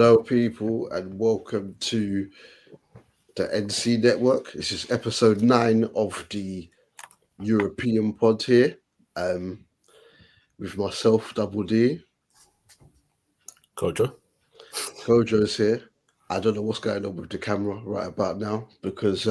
Hello, people, and welcome to the NC Network. This is episode 9 of the European pod here, with myself, Dubul Dee. Kojo. Kojo's here. I don't know what's going on with the camera right about now because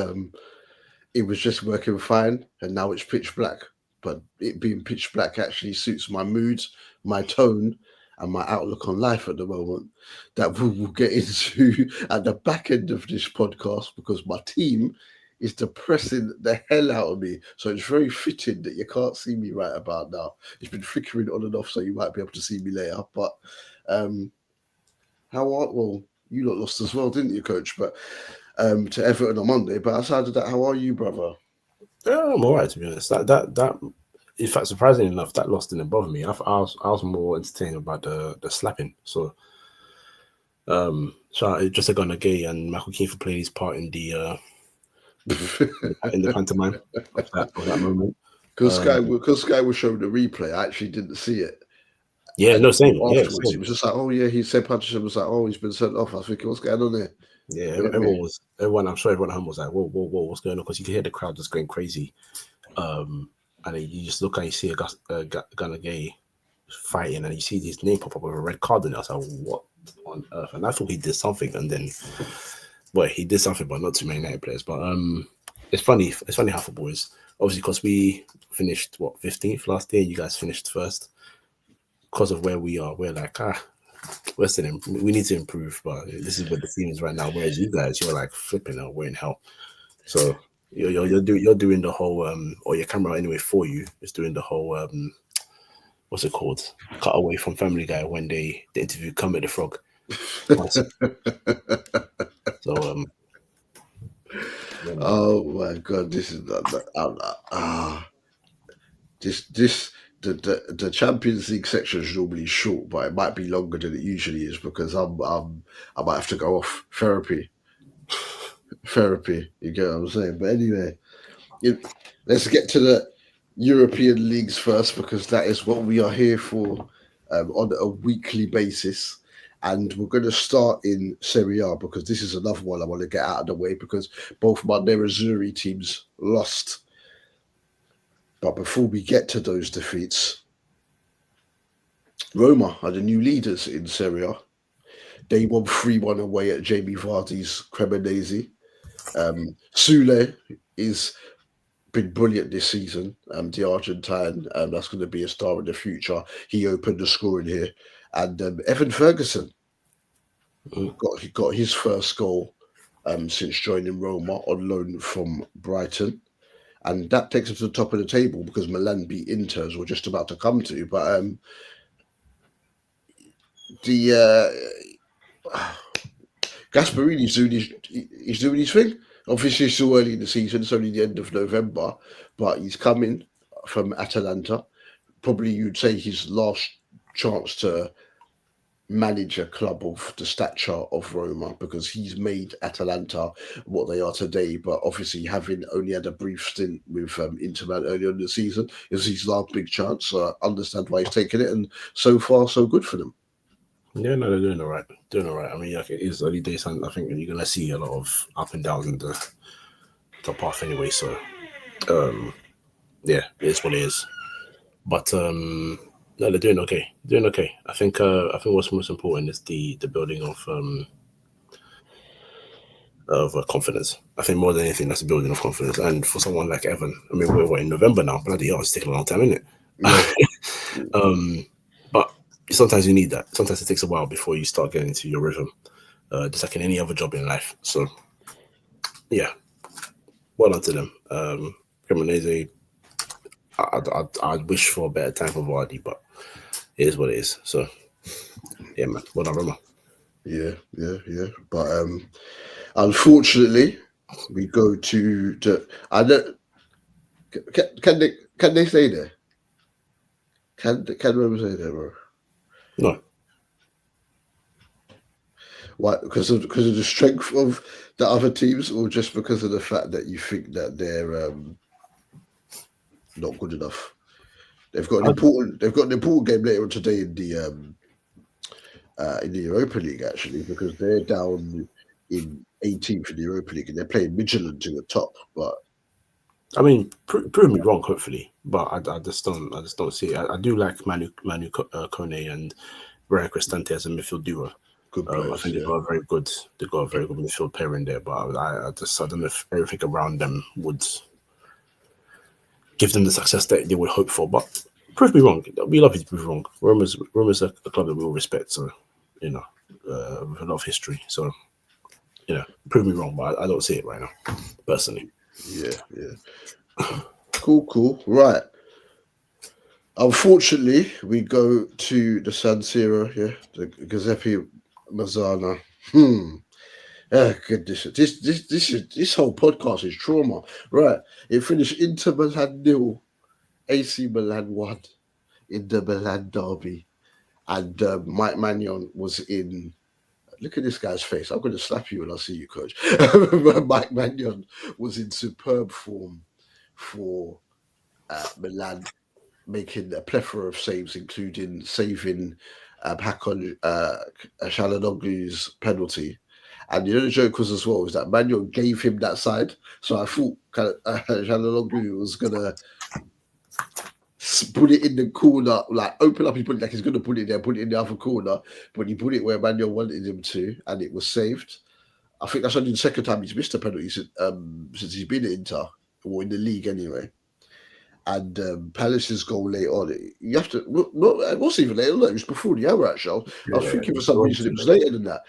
it was just working fine, and now it's pitch black. But it being pitch black actually suits my mood, my tone, and my outlook on life at the moment. That we will get into at the back end of this podcast because my team is depressing the hell out of me. So it's very fitting that you can't see me right about now. It's been flickering on and off, so you might be able to see me later. But you lot lost as well, didn't you, Coach? But to Everton on Monday. But outside of that, how are you, brother? Yeah, I'm alright, to be honest. That in fact, surprisingly enough, that loss didn't bother me. I was more entertained about the slapping. So just Gunnar Gay and Michael Keane for playing his part in the pantomime of that moment. Because Sky was showing the replay, I actually didn't see it. Yeah, no, same. Afterwards, same. It was just like, oh yeah, he said Patterson was like, oh, he's been sent off. I was thinking, what's going on there? Yeah, everyone. I'm sure everyone at home was like, whoa, what's going on? Because you could hear the crowd just going crazy. And then you just look and you see a Gunnar Gay fighting, and you see his name pop up with a red card, and I was like, what on earth? And I thought he did something, and then, he did something, but not too many United players. But it's funny how football is. Obviously, because we finished 15th last year, you guys finished first. Because of where we are, we're like, we need to improve, but this is what the team is right now. Whereas you guys, you're like flipping out, we're in hell. So you're doing the whole or your camera anyway for you is doing the whole what's it called? Cut away from Family Guy when they interview Kermit the Frog. So oh my god, this is the Champions League section is normally short, but it might be longer than it usually is because I might have to go off therapy. You get what I'm saying? But anyway, let's get to the European leagues first because that is what we are here for on a weekly basis. And we're going to start in Serie A because this is another one I want to get out of the way because both my Nerazzurri teams lost. But before we get to those defeats, Roma are the new leaders in Serie A. They won 3-1 away at Jamie Vardy's Cremonese. Sule is been brilliant this season. The Argentine, that's going to be a star in the future. He opened the scoring here. And Evan Ferguson got his first goal since joining Roma on loan from Brighton. And that takes us to the top of the table because Milan beat Inter, as we're just about to come to. But Gasparini's doing his thing. Obviously, it's still early in the season. It's only the end of November. But he's coming from Atalanta. Probably you'd say his last chance to manage a club of the stature of Roma because he's made Atalanta what they are today. But obviously, having only had a brief stint with Inter earlier in the season, is his last big chance. So I understand why he's taking it, and so far, so good for them. Yeah, no, they're doing all right. I mean, it is early days, and I think you're gonna see a lot of up and downs in the top half anyway. So, yeah, it is what it is. But no, they're doing okay. I think what's most important is the building of confidence. I think more than anything, that's the building of confidence. And for someone like Evan, I mean, we're in November now. Bloody hell, it's taking a long time, isn't it? Yeah. But sometimes you need that. Sometimes it takes a while before you start getting into your rhythm, just like in any other job in life. So, yeah, well done to them. Cremonese, I wish for a better time for Vardy, but it is what it is. So, yeah, man, well done, Roma. Yeah. But unfortunately, we go to the. I don't. Can they stay there? Can Roma stay there, bro? No. Why? Because of the strength of the other teams, or just because of the fact that you think that they're not good enough? They've got an important game later on today in the in the Europa League, actually, because they're down in 18th in the Europa League and they're playing Midtjylland to the top. But I mean, prove me wrong, hopefully, but I just don't see it. I do like Manu Kone and Brian Cristante as a midfield duo. good I players. think they've got a very good midfield pair in there, but I don't know if everything around them would give them the success that they would hope for. But prove me wrong. We love you to prove wrong. Roma's a club that we all respect, so with a lot of history. So prove me wrong, but I don't see it right now, personally. Yeah. Cool. Right. Unfortunately, we go to the San Siro, the Giuseppe Mazzana. Goodness, this whole podcast is trauma. Right. It finished Inter Milan 0, AC Milan 1 in the Milan derby. And Mike Magnon was in. Look at this guy's face. I'm going to slap you when I see you, coach. Mike Magnon was in superb form for Milan, making a plethora of saves, including saving Hakon Çalhanoğlu's penalty. And the joke was as well is that Magnon gave him that side. So I thought Çalhanoğlu was going to put it in the corner, like open up his body like he's going to put it there, put it in the other corner, but he put it where Magnon wanted him to, and it was saved. I think that's only the second time he's missed a penalty since he's been at Inter, or in the league anyway. And Palace's goal later on, you have to, it wasn't even later, it was before the hour actually. I was thinking for some reason it was later than that.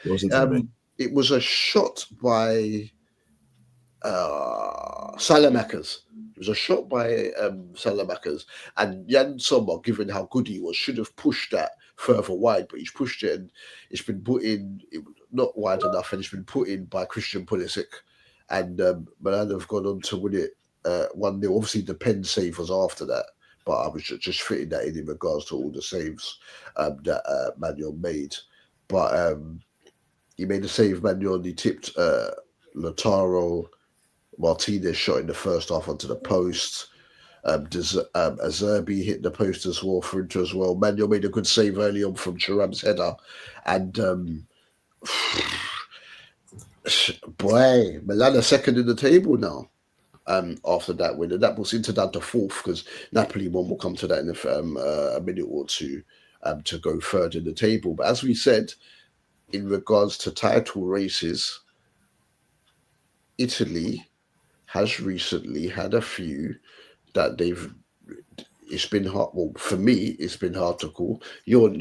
It was a shot by Salamakers. It was a shot by Salamakers, and Jan Sommer, given how good he was, should have pushed that further wide, but he's pushed it and it's been put in not wide enough, and it's been put in by Christian Pulisic, and Milan have gone on to win it 1-0. Obviously, the pen save was after that, but I was just fitting that in regards to all the saves that Magnon made. But he made a save, Magnon. He tipped Lautaro Martinez shot in the first half onto the post. Azerbi hit the post as well for Inter as well. Magnon made a good save early on from Thuram's header. And boy, Milan are second in the table now. After that win, and that puts Inter down to fourth because Napoli one will come to that in a minute or two to go third in the table. But as we said, in regards to title races, Italy has recently had a few that it's been hard. Well, for me, it's been hard to call. You're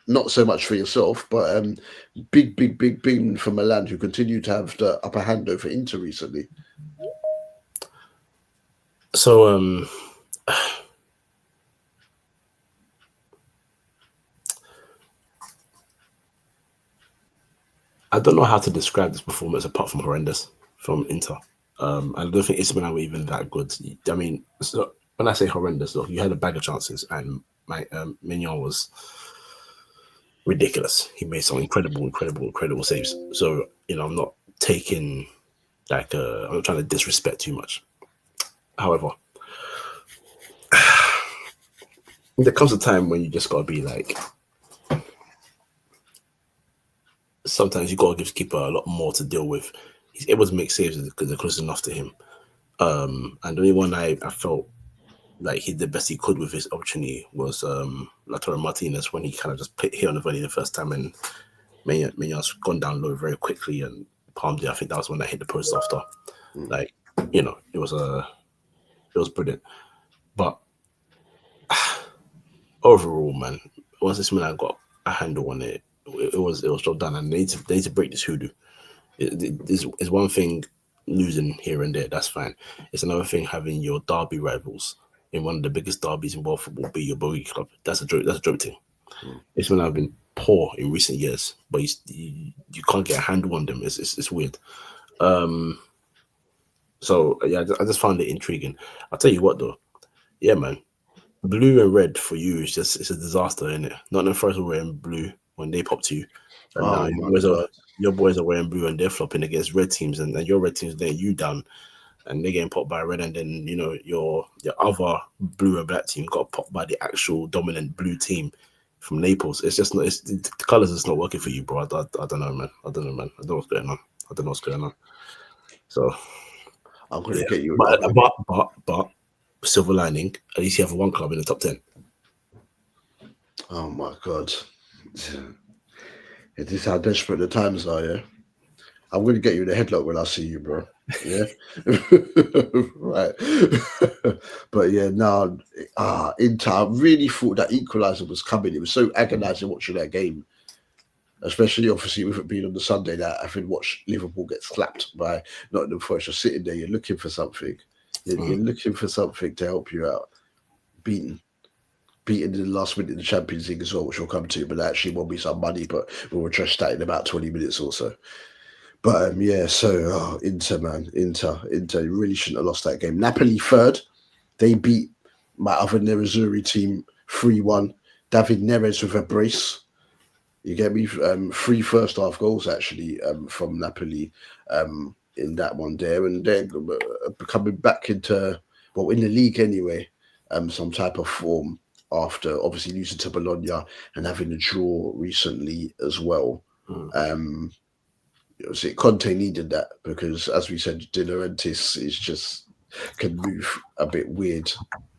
not so much for yourself, but big beam for Milan, who continue to have the upper hand over Inter recently. So, I don't know how to describe this performance apart from horrendous from Inter. I don't think AC Milan were even that good. I mean, so when I say horrendous, look, you had a bag of chances, and my Mignon was ridiculous. He made some incredible saves. So I'm not taking I'm not trying to disrespect too much. However, there comes a time when you just gotta be like, sometimes you gotta give the keeper a lot more to deal with. He's able to make saves because they're close enough to him. And the only one I felt like he did the best he could with his opportunity was Lautaro Martinez, when he kind of just hit on the volley the first time, and Mignon's gone down low very quickly and palmed it. I think that was when I hit the post after. Like, it was brilliant. But overall, man, once this man got a handle on it, it was job done, and they need to break this hoodoo. It's one thing losing here and there, that's fine. It's another thing having your derby rivals in one of the biggest derbies in world football be your bogey club. That's a joke thing. It's when I've been poor in recent years, but you can't get a handle on them. It's weird. So yeah, I just found it intriguing. I'll tell you what though, yeah, man, blue and red for you it's a disaster, isn't it? Not the first wearing blue when they pop to you, and now your boys are wearing blue and they're flopping against red teams, and your red teams letting you down, and they're getting popped by red, and then your other blue and black team got popped by the actual dominant blue team from Naples. It's just not. It's the colors is not working for you, bro. I don't know, man. I don't know what's going on. So I'm gonna yeah, get you. but silver lining. At least you have one club in the top 10. Oh my god, it is how desperate the times are. Yeah, I'm gonna get you the headlock when I see you, bro. Yeah, right. But yeah, now Inter. I really thought that equaliser was coming. It was so agonising watching that game, especially obviously with it being on the Sunday that I think watch Liverpool get slapped by Nottingham Forest. You're sitting there, you're looking for something. You're looking for something to help you out. Beaten in the last minute in the Champions League as well, which we'll come to, but that actually won't be some money, but we'll address that in about 20 minutes or so. But yeah, so Inter, man, Inter, you really shouldn't have lost that game. Napoli third, they beat my other Nerazzurri team 3-1. David Neres with a brace. You get me? 3 first half goals actually from Napoli in that one there, and they're coming back into in the league anyway, some type of form after obviously losing to Bologna and having a draw recently as well. Conte needed that because, as we said, De Laurentiis is just can move a bit weird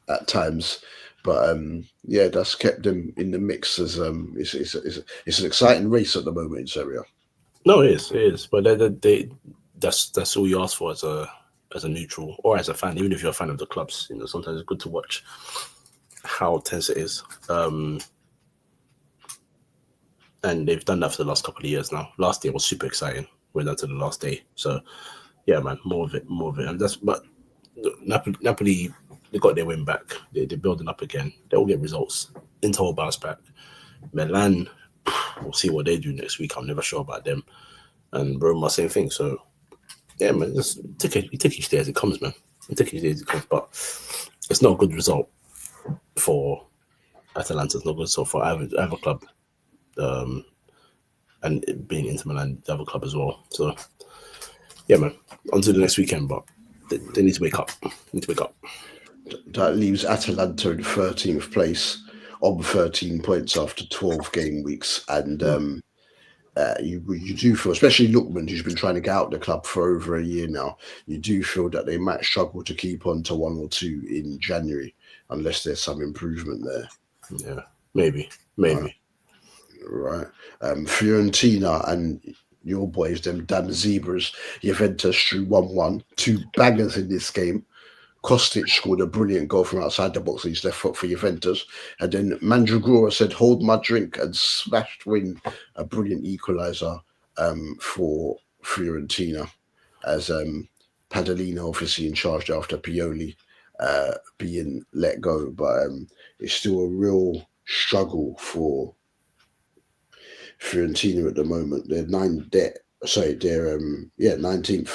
at times. But yeah, that's kept them in the mix as it's an exciting race at the moment in Serie A. No, it is. But that's all you ask for as a neutral or as a fan, even if you're a fan of the clubs. You know, sometimes it's good to watch how tense it is. And they've done that for the last couple of years now. Last year was super exciting. Went down to the last day. So yeah, man, more of it. And but Napoli, they got their win back. They're building up again. They'll get results. Inter will bounce back. Milan, we'll see what they do next week. I'm never sure about them. And Roma, same thing. So yeah, man, just take each day as it comes, man. Take each day as it comes. But it's not a good result for Atalanta. It's not good result for either club. And it being Inter Milan, the other club as well. So yeah, man, on to the next weekend. But they need to wake up. That leaves Atalanta in 13th place on 13 points after 12 game weeks. And you do feel, especially Lookman, who's been trying to get out the club for over a year now, you do feel that they might struggle to keep on to 1 or 2 in January unless there's some improvement there. Yeah, maybe. Right. Fiorentina and your boys, them damn zebras, Juventus drew 1-1. 2 bangers in this game. Kostic scored a brilliant goal from outside the box on his left foot for Juventus. And then Mandragora said, hold my drink, and smashed in a brilliant equaliser for Fiorentina as Padalino obviously in charge after Pioli being let go. But it's still a real struggle for Fiorentina at the moment. They're 19th.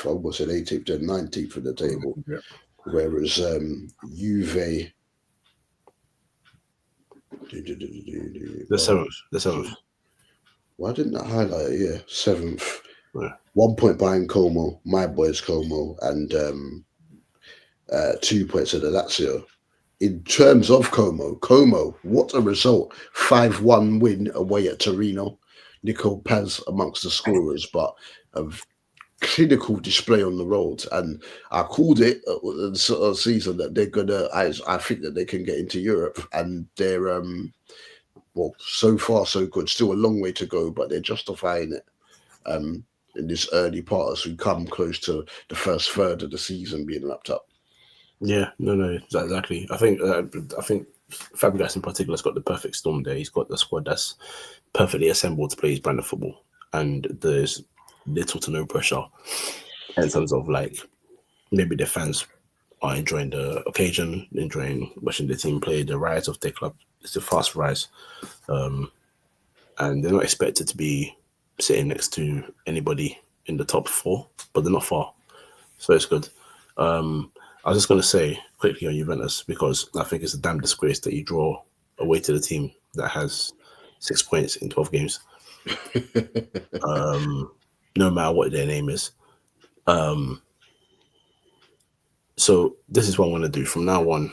I almost said 18th. They're 19th in the table. Yeah. Whereas Juve, the seventh. Why didn't I highlight it? Yeah, 7th. Yeah. 1 point behind Como, my boys Como, and 2 points at the Lazio. In terms of Como, what a result! 5-1 win away at Torino. Nico Paz amongst the scorers, but a clinical display on the road. And I called it the sort of season that they're gonna. I think that they can get into Europe, and they're so far so good. Still a long way to go, but they're justifying it in this early part as we come close to the first third of the season being wrapped up. Yeah, no, exactly. I think Fabregas in particular has got the perfect storm there. He's got the squad that's perfectly assembled to play his brand of football, and there's little to no pressure in terms of like maybe the fans are enjoying the occasion, enjoying watching the team play. The rise of their club, it's a fast rise, and they're not expected to be sitting next to anybody in the top 4, but they're not far, so it's good. I was just going to say quickly on Juventus, because I think it's a damn disgrace that you draw away to the team that has 6 points in 12 games. No matter what their name is. So this is what I'm going to do from now on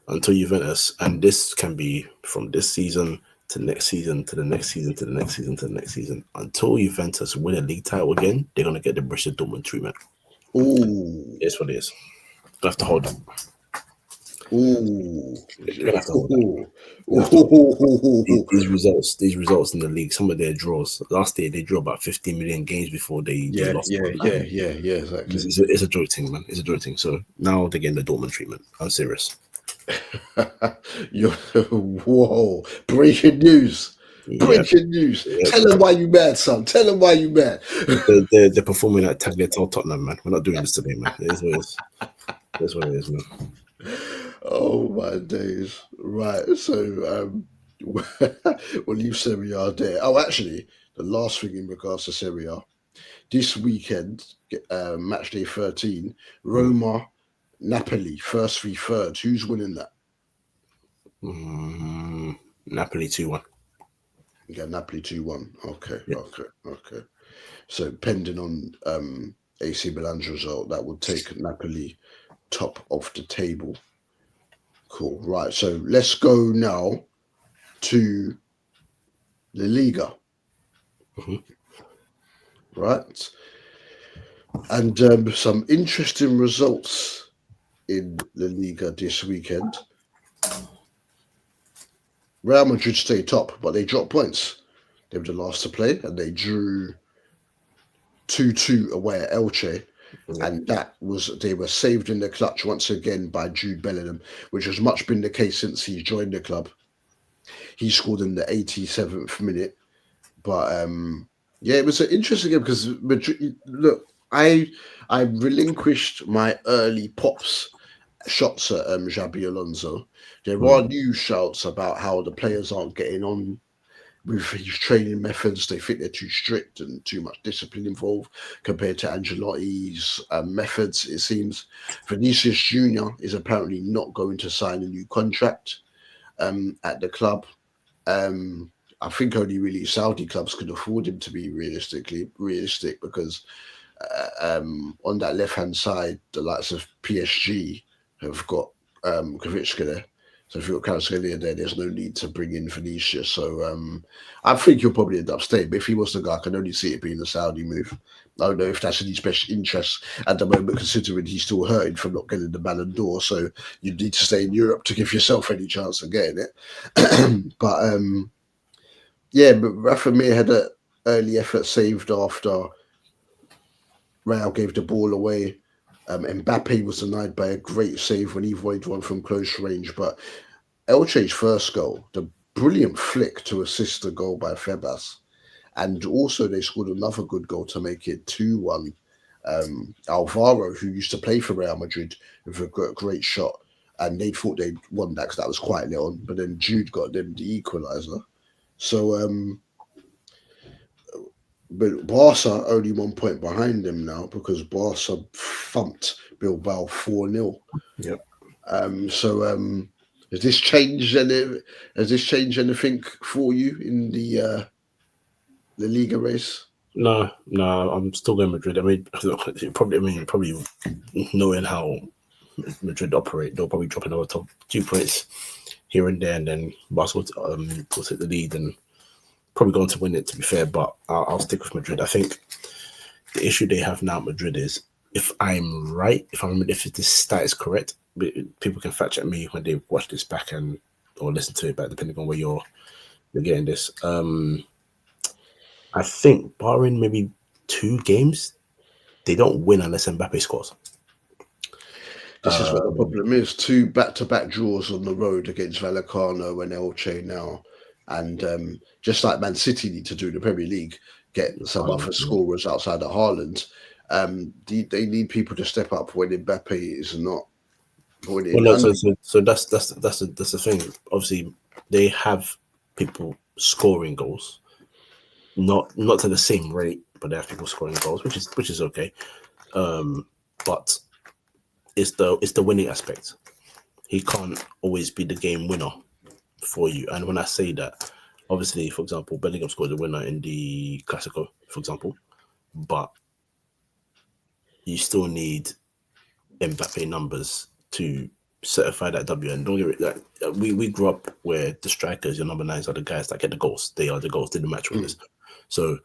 until Juventus, and this can be from this season to next season, to the next season, to the next season, to the next season. Until Juventus win a league title again, they're gonna get the Borussia Dortmund treatment. Ooh. It's what it is. Gonna have to hold them. Ooh. They're gonna have to hold them. Ooh. These results in the league, some of their draws. Last year they drew about 15 million games before they lost. Exactly. It's a joke thing, man. It's a joke thing. So now they're getting the Dortmund treatment. I'm serious. Whoa! Breaking news! Breaking news! Yeah. Tell them why you mad, son. Tell them why you mad. They're performing at Tagliatelle Tottenham, man. We're not doing this today, man. It is what it is. That's what it is, man. Oh my days! Right, so we'll leave Serie A there. Oh, actually, the last thing in regards to Serie A, this weekend, match day 13, Roma, Napoli, first 3/3. Who's winning that? Napoli 2-1. Yeah, Napoli 2-1. Okay, Yeah. okay. So pending on AC Milan's result, that would take Napoli top of the table. Cool. Right. So let's go now to the Liga. Right. And some interesting results in the Liga this weekend. Real Madrid stayed top, but they dropped points. They were the last to play, and they drew 2-2 away at Elche. Yeah. And they were saved in the clutch once again by Jude Bellingham, which has much been the case since he joined the club. He scored in the 87th minute. But yeah, it was an interesting game because Madrid, look, I relinquished my early pops shots at Xabi Alonso. There are new shouts about how the players aren't getting on with his training methods. They think they're too strict and too much discipline involved compared to Ancelotti's methods, it seems. Vinicius Jr. is apparently not going to sign a new contract at the club. I think only really Saudi clubs could afford him to be realistic because on that left-hand side, the likes of PSG have got Kvitschka there. So if you've got Kvaratskhelia there, there's no need to bring in Vinicius. So I think he'll probably end up staying. But if he was the guy, I can only see it being a Saudi move. I don't know if that's in his best interest at the moment, considering he's still hurting from not getting the Ballon d'Or. So you need to stay in Europe to give yourself any chance of getting it. But yeah, but Rafa Mir had an early effort saved after Real gave the ball away. Mbappe was denied by a great save when he voided one from close range. But Elche's first goal, the brilliant flick to assist the goal by Febas. And also they scored another good goal to make it 2-1. Alvaro, who used to play for Real Madrid, with a great shot. And they thought they'd won that because that was quite late on. But then Jude got them the equaliser. So, but Barca only 1 point behind them now because Barca thumped Bilbao 4-0. Yep. Has this changed anything for you in the Liga race? No, I'm still going Madrid. I mean, probably knowing how Madrid operate, they'll probably drop another top 2 points here and there, and then Barca will take the lead and probably going to win it, to be fair, but I'll stick with Madrid. I think the issue they have now at Madrid is, if I'm right, if this stat is correct, people can fact check me when they watch this back or listen to it back, depending on where you're getting this. I think barring maybe 2 games, they don't win unless Mbappe scores. This is what the problem is. 2 back-to-back draws on the road against Vallecano and Elche now. And just like Man City need to do in the Premier League, get some other scorers outside of Haaland. They need people to step up when Mbappe is not. So that's the thing. Obviously, they have people scoring goals, not to the same rate, but they have people scoring goals, which is okay. But it's the winning aspect. He can't always be the game winner for you. And when I say that, obviously, for example, Bellingham scored the winner in the Clasico, for example, but you still need Mbappe numbers to certify that W. And don't get it, like, we grew up where the strikers, your number 9s, are the guys that get the goals. They are the goals. They're the match winners. So,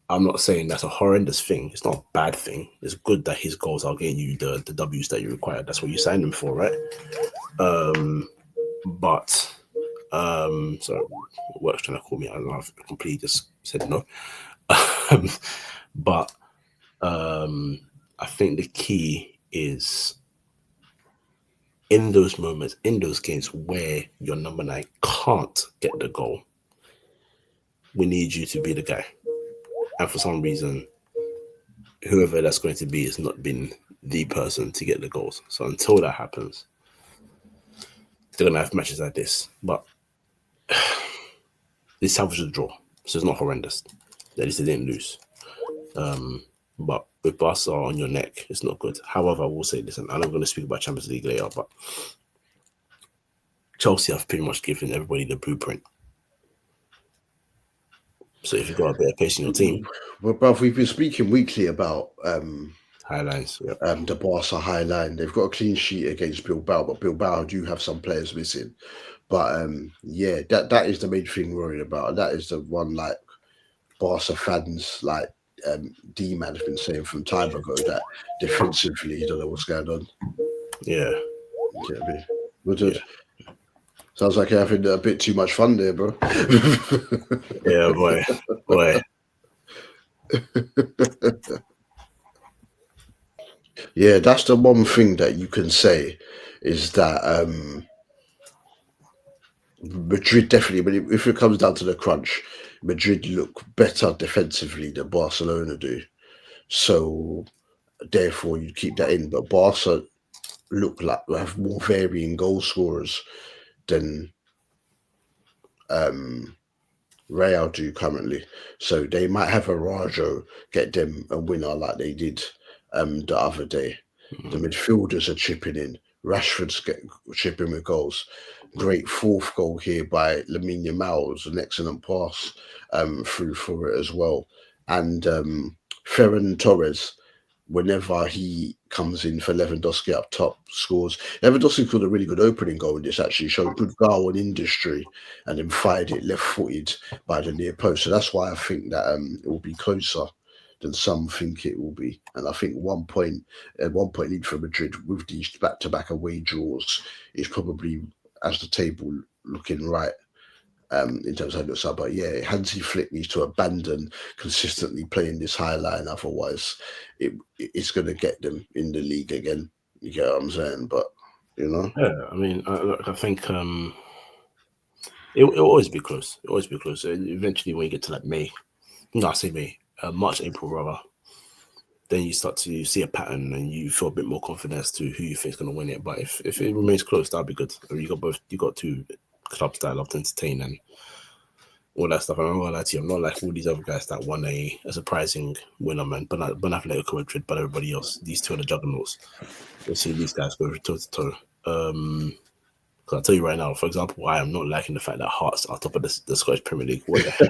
I'm not saying that's a horrendous thing. It's not a bad thing. It's good that his goals are getting you the W's that you require. That's what you signed him for, right? But so work's trying to call me. I don't know. I've completely just said no. But I think the key is in those moments, in those games where your number 9 can't get the goal, we need you to be the guy. And for some reason, whoever that's going to be has not been the person to get the goals. So until that happens, they're going to have matches like this. But they salvaged the draw. So it's not horrendous. At least they didn't lose. But with Barca on your neck, it's not good. However, I will say this, and I'm not going to speak about Champions League later, but Chelsea have pretty much given everybody the blueprint. So if you've got a bit of pace in your team... Well, bruv, we've been speaking weekly about high lines, yeah. The Barca high line. They've got a clean sheet against Bilbao, but Bilbao do have some players missing. But yeah, that is the main thing worried about. That is the one, like, Barca fans, like D-Man has been saying from time ago, that defensively you don't know what's going on. Yeah. Sounds like you're having a bit too much fun there, bro. Yeah, boy. Yeah, that's the one thing that you can say is that Madrid definitely, but if it comes down to the crunch, Madrid look better defensively than Barcelona do. So therefore you keep that in. But Barca look like they have more varying goal scorers than Real do currently. So they might have a Rajo get them a winner like they did the other day. The midfielders are chipping in. Rashford's chipping with goals. Great fourth goal here by Lamine Yamal. It was an excellent pass through for it as well. And Ferran Torres, whenever he comes in for Lewandowski up top, scores. Lewandowski scored a really good opening goal in this, actually showed good goal and industry, and then fired it left-footed by the near post. So that's why I think that it will be closer than some think it will be. And I think 1 point lead for Madrid with these back-to-back away draws is probably, as the table looking right, in terms of how it looks up. But yeah, Hansi Flick needs to abandon consistently playing this high line. Otherwise, it's going to get them in the league again. You get what I'm saying? But, Yeah, I mean, I think it'll always be close. It'll always be close. Eventually, when you get to like March, April rather, then you start to see a pattern and you feel a bit more confidence to who you think is going to win it. But if it remains close, that'll be good. You got two clubs that love to entertain and all that stuff. I'm not gonna lie to you, I'm not like all these other guys that won a surprising winner, man. But Atletico Madrid, but everybody else, these two are the juggernauts. We'll see these guys go toe to toe. Because I'll tell you right now, for example, I am not liking the fact that Hearts are top of the Scottish Premier League. What the hell?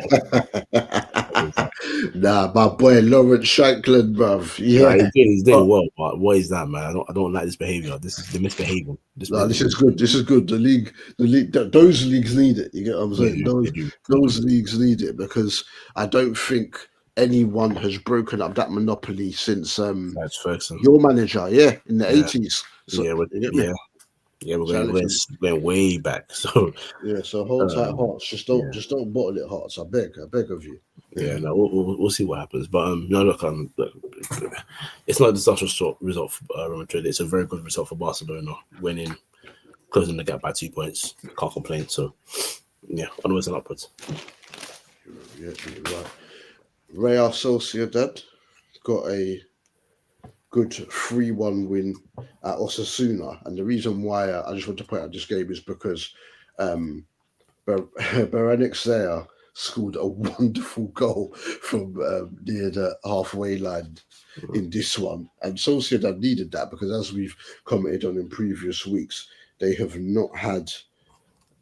Nah, my boy Lawrence Shankland, bruv. Yeah, he's doing well, but what is that, man? I don't like this behavior. This is the misbehaving. This is good. This is good. The league. Those leagues need it. You get what I'm saying? Those leagues need it, because I don't think anyone has broken up that monopoly since your manager. Yeah, in the 80s. So, we're going way back. So yeah, so hold tight, Hearts. Just don't bottle it, Hearts. I beg of you. Yeah, no, we'll see what happens. But look, it's not a disastrous result for Real Madrid. It's a very good result for Barcelona, winning, closing the gap by 2 points. Can't complain. So, yeah, onwards and upwards. Yeah, right. Real Sociedad got a good 3-1 win at Osasuna, and the reason why I just want to point out this game is because Beranek there scored a wonderful goal from near the halfway line in this one. And Sociedad needed that, because as we've commented on in previous weeks, they have not had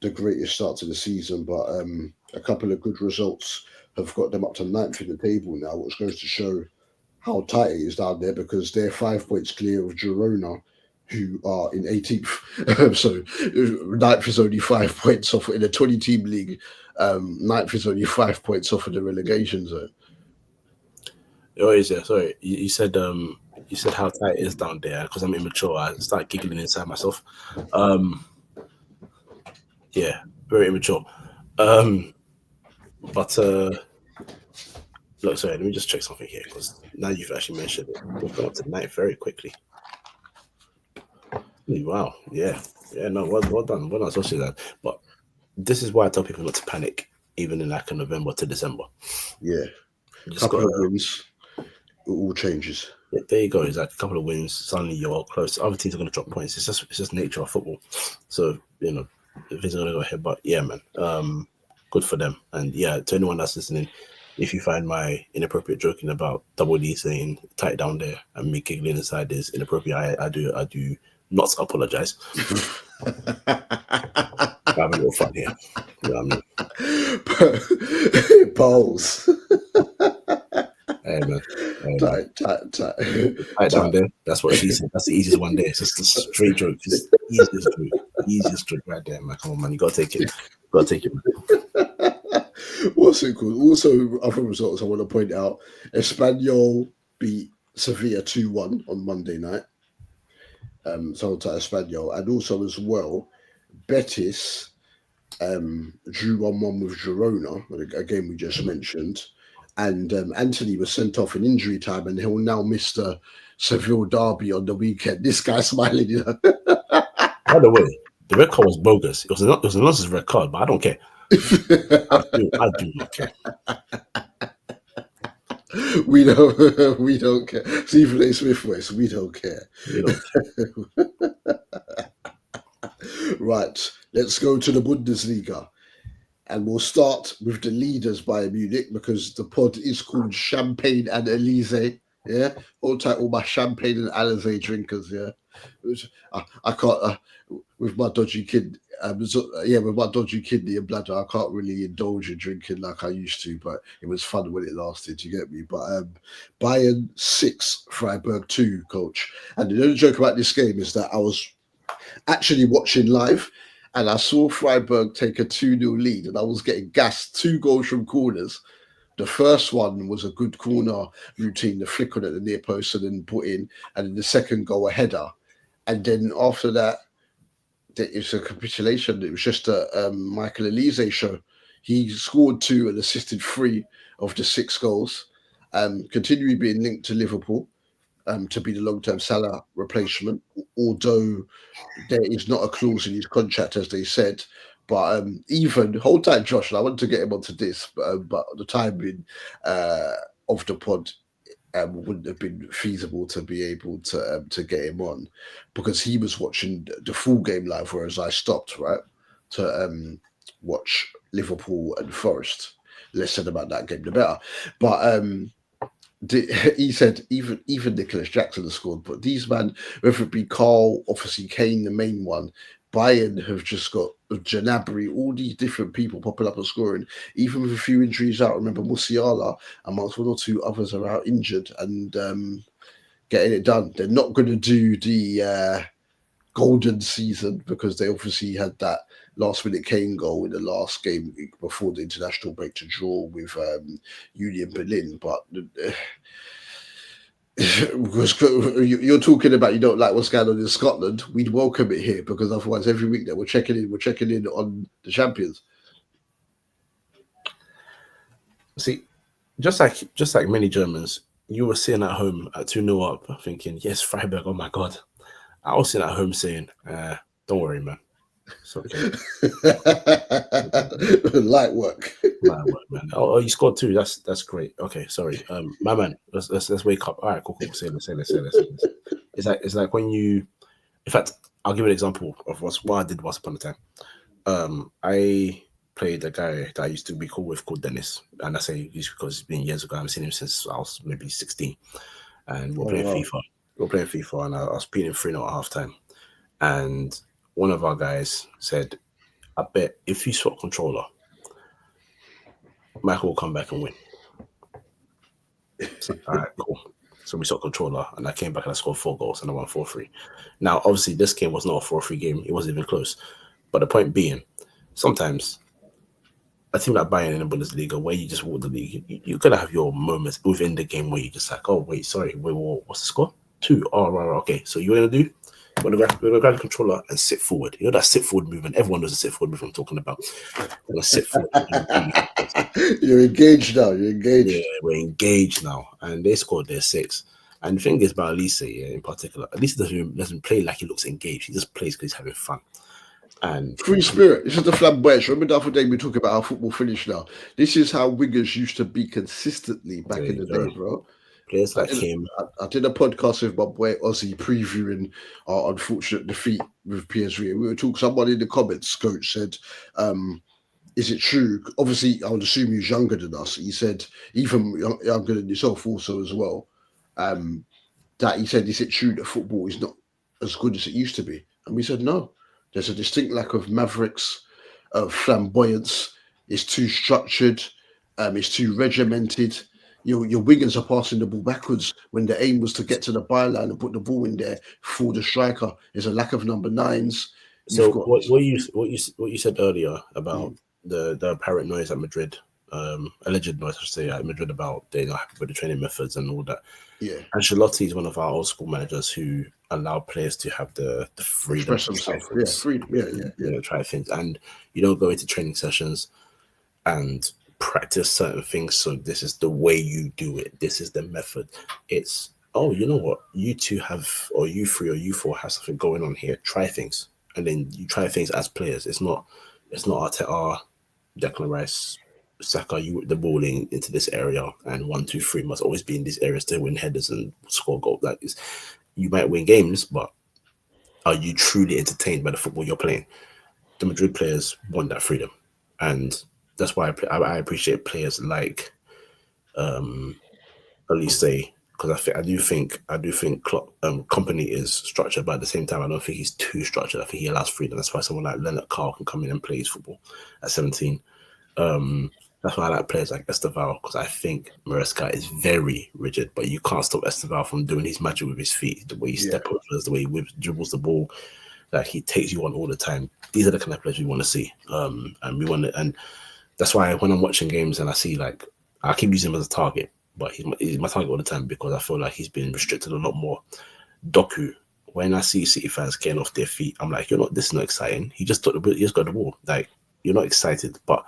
the greatest start to the season, but a couple of good results have got them up to 9th in the table now, which goes to show how tight it is down there, because they're 5 points clear of Girona who are in 18th. So ninth is only 5 points off in a 20-team league. Ninth is only 5 points off of the relegation zone. Oh, yeah, sorry. You said how tight it is down there because I'm immature. I start giggling inside myself. Yeah, very immature. But look, sorry, let me just check something here because now you've actually mentioned it. We've gone up to ninth very quickly. Wow, yeah, no, well done, Sociedad. But this is why I tell people not to panic, even in like a November to December. Yeah, You just couple got of wins, it all changes. Yeah, there you go. It's like a couple of wins. Suddenly you're close. Other teams are going to drop points. It's just nature of football. So things are going to go ahead. But yeah, man, good for them. And yeah, to anyone that's listening, if you find my inappropriate joking about Dubul Dee saying tight down there and me giggling inside is inappropriate, I do not apologize. I have a little fun here. You know what I mean? Balls. Hey man. Tight down there. That's what she said. That's the easiest one there. It's just a straight joke. Just easiest joke right there, man. Come on, man. You gotta take it. Man. What's it called? Also, other results I want to point out: Espanyol beat Sevilla 2-1 on Monday night. So to Espanyol, and also as well, Betis drew 1-1 with Girona, a game we just mentioned. And Anthony was sent off in injury time, and he'll now miss the Seville derby on the weekend. This guy smiling, you know. By the way, the red card was bogus. It was a nonsense red card, but I don't care. I do not care. We don't care. Stephen A. Smith voice, we don't care. Right, let's go to the Bundesliga. And we'll start with the leaders, Bayern Munich, because the pod is called Champagne and Elise. Yeah, all title my Champagne and Elise drinkers. Yeah, I can't with my dodgy kidney. With my dodgy kidney and bladder, I can't really indulge in drinking like I used to. But it was fun when it lasted. You get me? But Bayern 6, Freiburg 2, coach. And the only joke about this game is that I was actually watching live. And I saw Freiburg take a 2-0 lead, and I was getting gassed. 2 goals from corners. The first one was a good corner routine, the flick on at the near post and then put in. And then the second goal, a header. And then after that, it was a capitulation. It was just a Michael Olise show. He scored 2 and assisted 3 of the 6 goals. Continually being linked to Liverpool. To be the long-term Salah replacement, although there is not a clause in his contract, as they said. But even, hold tight, Josh, and I want to get him onto this, but the timing of the pod wouldn't have been feasible to be able to get him on, because he was watching the full game live, whereas I stopped, right, to watch Liverpool and Forest. Less said about that game, the better. But he said even Nicholas Jackson has scored, but these man, whether it be Carl, obviously Kane, the main one, Bayern have just got Gnabry, all these different people popping up and scoring, even with a few injuries out. Remember, Musiala amongst 1 or 2 others are out injured and getting it done. They're not going to do the golden season because they obviously had that last-minute Kane goal in the last game before the international break to draw with Union Berlin. But because you're talking about you don't like what's going on in Scotland, we'd welcome it here, because otherwise every week that we're checking in on the champions. See, just like many Germans, you were sitting at home at 2-0 up thinking, yes, Freiburg, oh my God. I was sitting at home saying, don't worry, man. It's okay. Light work, man. Oh, you scored 2. That's great. Okay, sorry. My man, let's wake up. All right, cool. Say this. It's like when you, in fact, I'll give you an example of what I did once upon a time. I played a guy that I used to be cool with called Dennis, and I say this because it's been years ago. I haven't seen him since I was maybe 16, and we're playing FIFA. We were playing FIFA, and I was beating 3-0 at halftime. And one of our guys said, I bet if you swap controller, Michael will come back and win. So, all right, cool. So we saw controller, and I came back and I scored 4 goals and I won 4-3. Now, obviously, this game was not a 4-3 game. It wasn't even close. But the point being, sometimes a team like Bayern in the Bundesliga, where you just walk the league, you're going to have your moments within the game where you just like, oh, wait, sorry, what's the score? 2. Oh, right, okay. So you're going to do? We're going to grab the controller and sit forward. You know that sit forward movement? Everyone knows the sit forward movement I'm talking about. We're going to sit forward. You're engaged now. You're engaged. Yeah, we're engaged now. And they scored their 6. And the thing is about Olise, in particular, Olise doesn't play like he looks engaged. He just plays because he's having fun. And free spirit. This is the flamboyance. Remember the other day we talked about how football finished now. This is how wingers used to be consistently back in the day, bro. Players like him. I did a podcast with my boy Ozzy previewing our unfortunate defeat with PSV. We were talking. Someone in the comments, coach said, "Is it true?" Obviously, I would assume he's younger than us. He said, even younger than yourself, also as well. That he said, "Is it true that football is not as good as it used to be?" And we said, "No. There's a distinct lack of mavericks, of flamboyance. It's too structured. It's too regimented. Your wingers are passing the ball backwards when the aim was to get to the byline and put the ball in there for the striker. There's a lack of number 9s. So what you said earlier about the apparent noise at Madrid, alleged noise, I should say, at Madrid about they're not happy with the training methods and all that. Yeah, Ancelotti is one of our old school managers who allow players to have the freedom to try things. Freedom. Yeah. Try things, and you don't go into training sessions and practice certain things. So this is the way you do it. This is the method. It's you know what, you two have, or you 3 or you 4 have something going on here. Try things, and then you try things as players. It's not Arteta, Declan Rice, Saka, you whip the ball into this area, and 1, 2, 3 must always be in these areas to win headers and score goals. That is, you might win games, but are you truly entertained by the football you're playing? The Madrid players want that freedom, and that's why I appreciate players like Olise, because I do think Klopp, company is structured, but at the same time, I don't think he's too structured. I think he allows freedom. That's why someone like Leonard Carl can come in and play his football at 17. That's why I like players like Esteval, because I think Maresca is very rigid, but you can't stop Esteval from doing his magic with his feet, the way he step overs, the way he dribbles the ball, that he takes you on all the time. These are the kind of players we want to see, and we want to, and that's why when I'm watching games and I see, like, I keep using him as a target, but he's my target all the time because I feel like he's been restricted a lot more. Doku, when I see City fans getting off their feet, I'm like, this is not exciting. He just got the ball. Like, you're not excited, but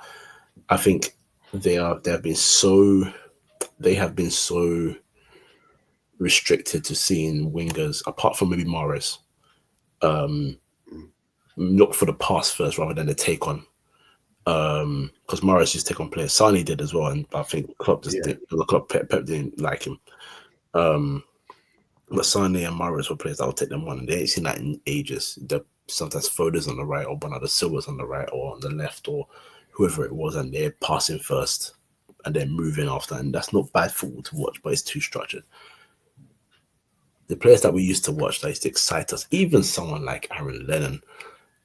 I think they have been so restricted to seeing wingers, apart from maybe Mahrez, look for the pass first rather than the take on. Because Mahrez just take on players. Sane did as well, and I think Klopp Pep didn't like him. But Sane and Mahrez were players that would take them on, and they ain't seen that in ages. Sometimes Foden's on the right, or Bernardo Silva's on the right, or on the left, or whoever it was, and they're passing first and then moving after, and that's not bad football to watch, but it's too structured. The players that we used to watch that used to excite us, even someone like Aaron Lennon,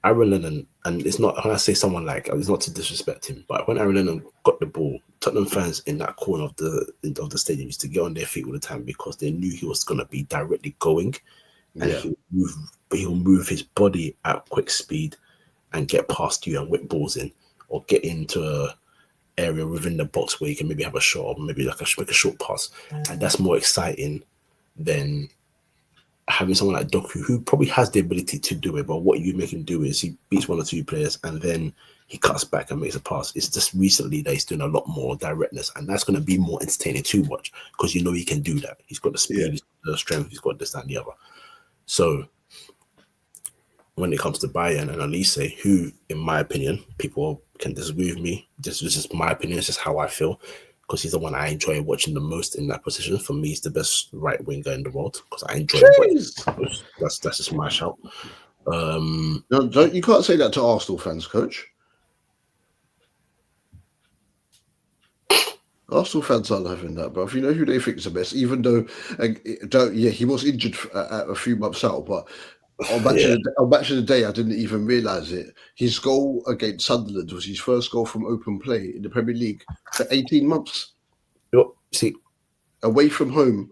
and it's not, when I say someone like, it's not to disrespect him, but when Aaron Lennon got the ball, Tottenham fans in that corner of the stadium used to get on their feet all the time because they knew he was going to be directly going, and he'll move his body at quick speed and get past you and whip balls in, or get into a area within the box where you can maybe have a shot, or maybe make a short pass, and that's more exciting than having someone like Doku, who probably has the ability to do it, but what you make him do is he beats 1 or 2 players and then he cuts back and makes a pass. It's just recently that he's doing a lot more directness, and that's going to be more entertaining to watch because he can do that. He's got the speed, he's got the strength, he's got this, that, and the other. So when it comes to Bayern and Olise, who, in my opinion, people can disagree with me, this is just my opinion, it's just how I feel, because he's the one I enjoy watching the most in that position. For me, he's the best right winger in the world because I enjoy it. That's just my shout. No, you can't say that to Arsenal fans, coach. Arsenal fans aren't having that, but if you know who they think is the best, even though, he was injured a few months out, but on Match of the Day, I didn't even realise it. His goal against Sunderland was his first goal from open play in the Premier League for 18 months. See, away from home.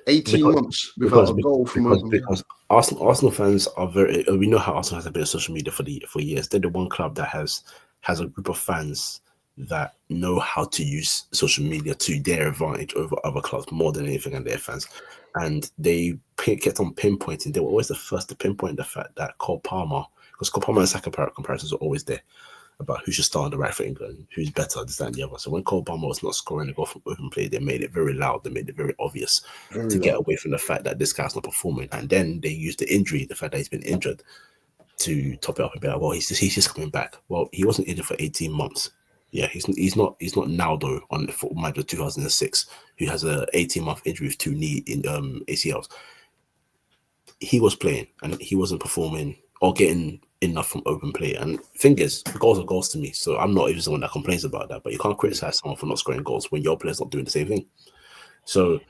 18 months without a goal from open play. because Arsenal fans are very. We know how Arsenal has a bit of social media for years. They're the one club that has a group of fans that know how to use social media to their advantage over other clubs more than anything, and their fans. And they kept on pinpointing. They were always the first to pinpoint the fact that Cole Palmer, because Cole Palmer and Saka comparisons are always there about who should start on the right for England, who's better, this, that, and the other. So when Cole Palmer was not scoring a goal from open play, they made it very loud. They made it very obvious to get away from the fact that this guy's not performing. And then they used the injury, the fact that he's been injured, to top it up and be like, well, he's just coming back. Well, he wasn't injured for 18 months. Yeah, he's not Naldo on the football manager 2006, who has a 18-month injury with 2 knee in ACLs. He was playing and he wasn't performing or getting enough from open play. And thing is, goals are goals to me. So I'm not even someone that complains about that. But you can't criticize someone for not scoring goals when your player's not doing the same thing. So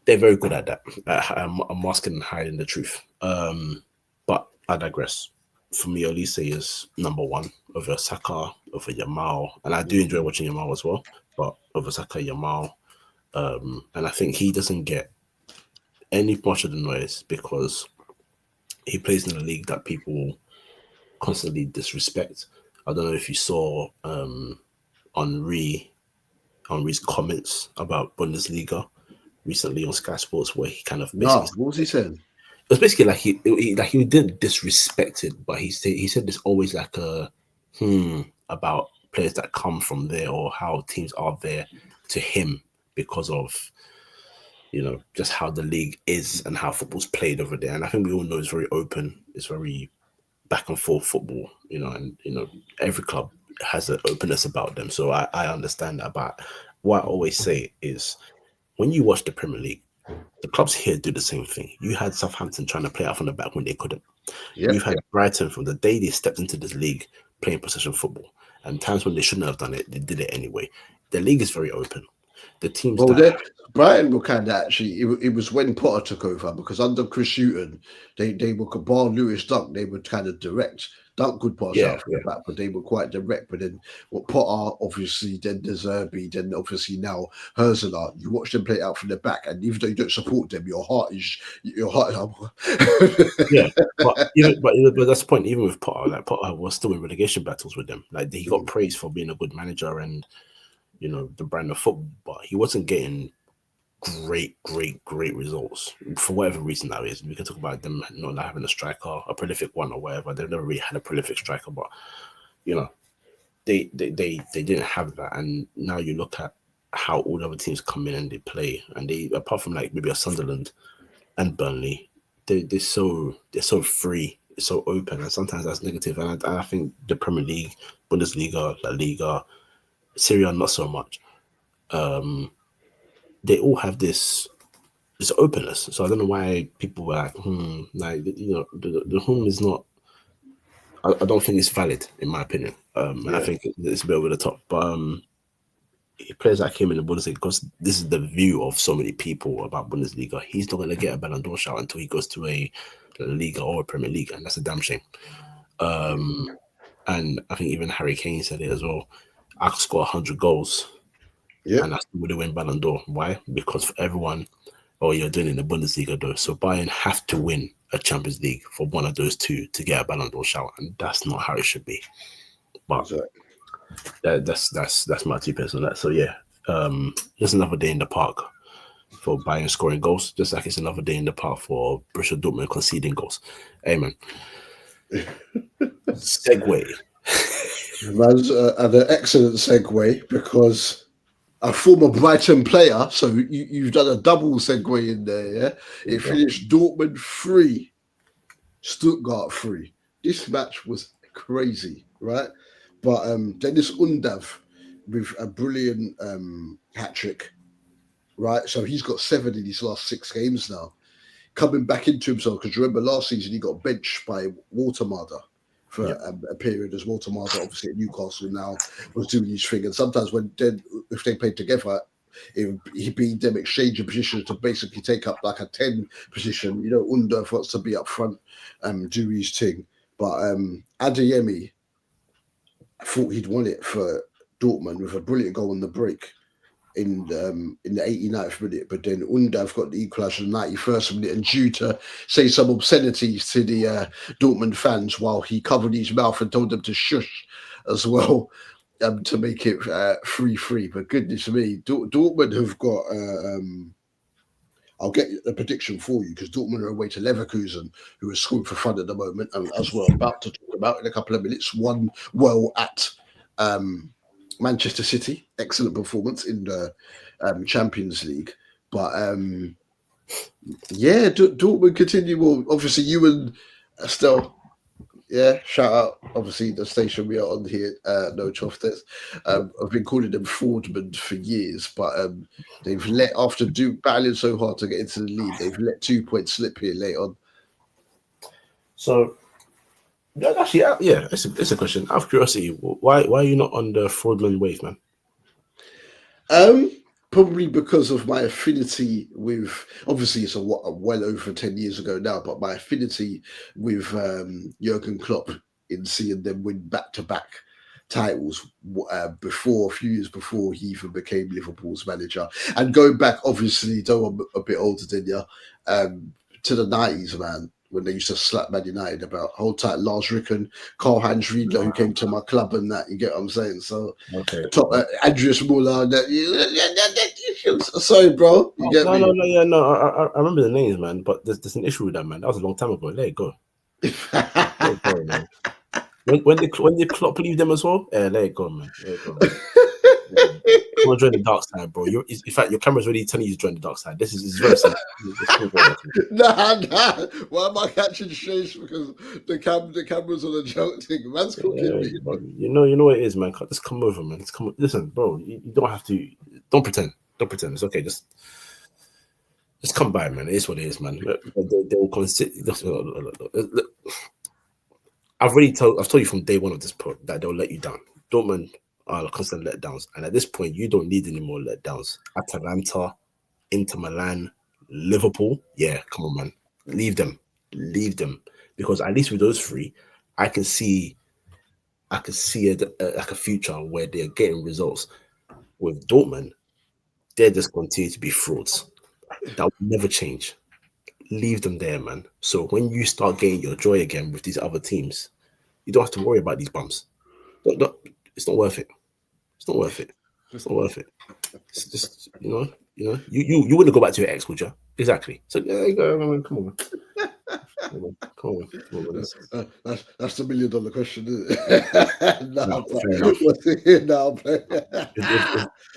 they're very good at that. I'm masking and hiding the truth. But I digress. For me, Olise is number 1 over Saka, over Yamal. And I do enjoy watching Yamal as well. But over Saka, Yamal. And I think he doesn't get any much of the noise because he plays in a league that people constantly disrespect. I don't know if you saw Henri's comments about Bundesliga recently on Sky Sports, where he kind of basically what was he saying? It was basically like he didn't disrespect it, but he said there's always like a about players that come from there or how teams are there to him because of just how the league is and how football's played over there. And I think we all know it's very open. It's very back and forth football, and every club has an openness about them. So I understand that. But what I always say is when you watch the Premier League, the clubs here do the same thing. You had Southampton trying to play out from the back when they couldn't. You've had Brighton from the day they stepped into this league playing possession football. And times when they shouldn't have done it, they did it anyway. The league is very open. The teams Brighton were kind of actually, it was when Potter took over, because under Chris Hughton, they were bar Lewis Dunk, they were kind of direct. Dunk could pass out from the back, but they were quite direct. But then Potter, obviously, then De Zerbi, then obviously now Herzler, you watch them play out from the back, and even though you don't support them, your heart is yeah. But that's the point. Even with Potter, like Potter was still in relegation battles with them. Like he got praised for being a good manager and the brand of football, but he wasn't getting great results for whatever reason that is. We can talk about them not having a striker, a prolific one or whatever. They've never really had a prolific striker, but they didn't have that. And now you look at how all the other teams come in and they play, and they, apart from like maybe a Sunderland and Burnley, they're so free, it's so open, and sometimes that's negative. And I think the Premier League, Bundesliga, La Liga, Serie A, not so much. They all have this openness. So I don't know why people were like, the home is not. I don't think it's valid in my opinion. And I think it's a bit over the top. But players like him in the Bundesliga, because this is the view of so many people about Bundesliga, he's not going to get a Ballon d'Or shout until he goes to a Liga or a Premier League, and that's a damn shame. And I think even Harry Kane said it as well. I could score 100 goals, and I still would win Ballon d'Or. Why? Because for everyone, you're doing it in the Bundesliga though. So Bayern have to win a Champions League for one of those two to get a Ballon d'Or shout, and that's not how it should be. But that's my 2 pence on that. So yeah, just another day in the park for Bayern scoring goals, just like it's another day in the park for Borussia Dortmund conceding goals. Amen. Segue. That's an excellent segue, because a former Brighton player, so you've done a double segue in there, yeah? It finished Dortmund 3, Stuttgart 3. This match was crazy, right? But Dennis Undav with a brilliant hat-trick, right? So he's got 7 in his last 6 games now. Coming back into himself, because remember last season he got benched by Watermader for a period, as Watermader obviously at Newcastle now was doing his thing. And sometimes if they played together, he'd be them exchanging positions to basically take up like a 10 position. Undav wants to be up front and do his thing. But Adeyemi, I thought he'd won it for Dortmund with a brilliant goal on the break. in the 89th minute, but then Undav got the equaliser in the 91st minute, and due to say some obscenities to the Dortmund fans while he covered his mouth and told them to shush as well, to make it 3-3. But goodness me, Dortmund have got. I'll get a prediction for you because Dortmund are away to Leverkusen, who are scoring for fun at the moment, and as we're about to talk about in a couple of minutes, won well at Manchester City. Excellent performance in the Champions League. But yeah, Dortmund continue. Well, obviously, you and Estelle, yeah, shout out. Obviously, the station we are on here, No Choftes. I've been calling them fraudmen for years, but they've let, after battling so hard to get into the lead, they've let 2 points slip here late on. So, actually, yeah, it's a question. Out of curiosity, why are you not on the fraudulent wave, man? Probably because of my affinity with, obviously it's well over 10 years ago now, but my affinity with Jurgen Klopp in seeing them win back-to-back titles a few years before he even became Liverpool's manager. And going back, obviously, though I'm a bit older than you, to the 90s, man, when they used to slap Man United about hold tight Lars Ricken, Karl-Heinz Riedler, who came to my club and that, you get what I'm saying? So, okay. Andreas Muller, sorry, bro. You get me? No, I remember the names, man, but there's an issue with that, man. That was a long time ago. Let it go. Let it go, man. When did Klopp leave them as well? Yeah, let it go, man. Let it go, man. Come on, join the dark side, bro. In fact, your camera's already telling you to join the dark side. This is very simple. Nah. Why am I catching strays? Because the camera's on a joke thing. Man's cooking me. You know what it is, man. Just come over, man. Listen, bro. You don't have to. Don't pretend. Don't pretend. It's okay. Just come by, man. It is what it is, man. They will consider. I've told you from day one of this pod that they'll let you down. Dortmund are constant letdowns, and at this point, you don't need any more letdowns. Atalanta, Inter Milan, Liverpool, yeah, come on, man, leave them, because at least with those three, I can see like a future where they're getting results. With Dortmund, they're just continue to be frauds. That will never change. Leave them there, man. So when you start getting your joy again with these other teams, you don't have to worry about these bums. It's not worth it. It's not worth it. It's not worth it. It's just, you wouldn't go back to your ex, would you? Exactly. So there you go, man. Come on. Come on. That's the $1 million question, isn't it? No,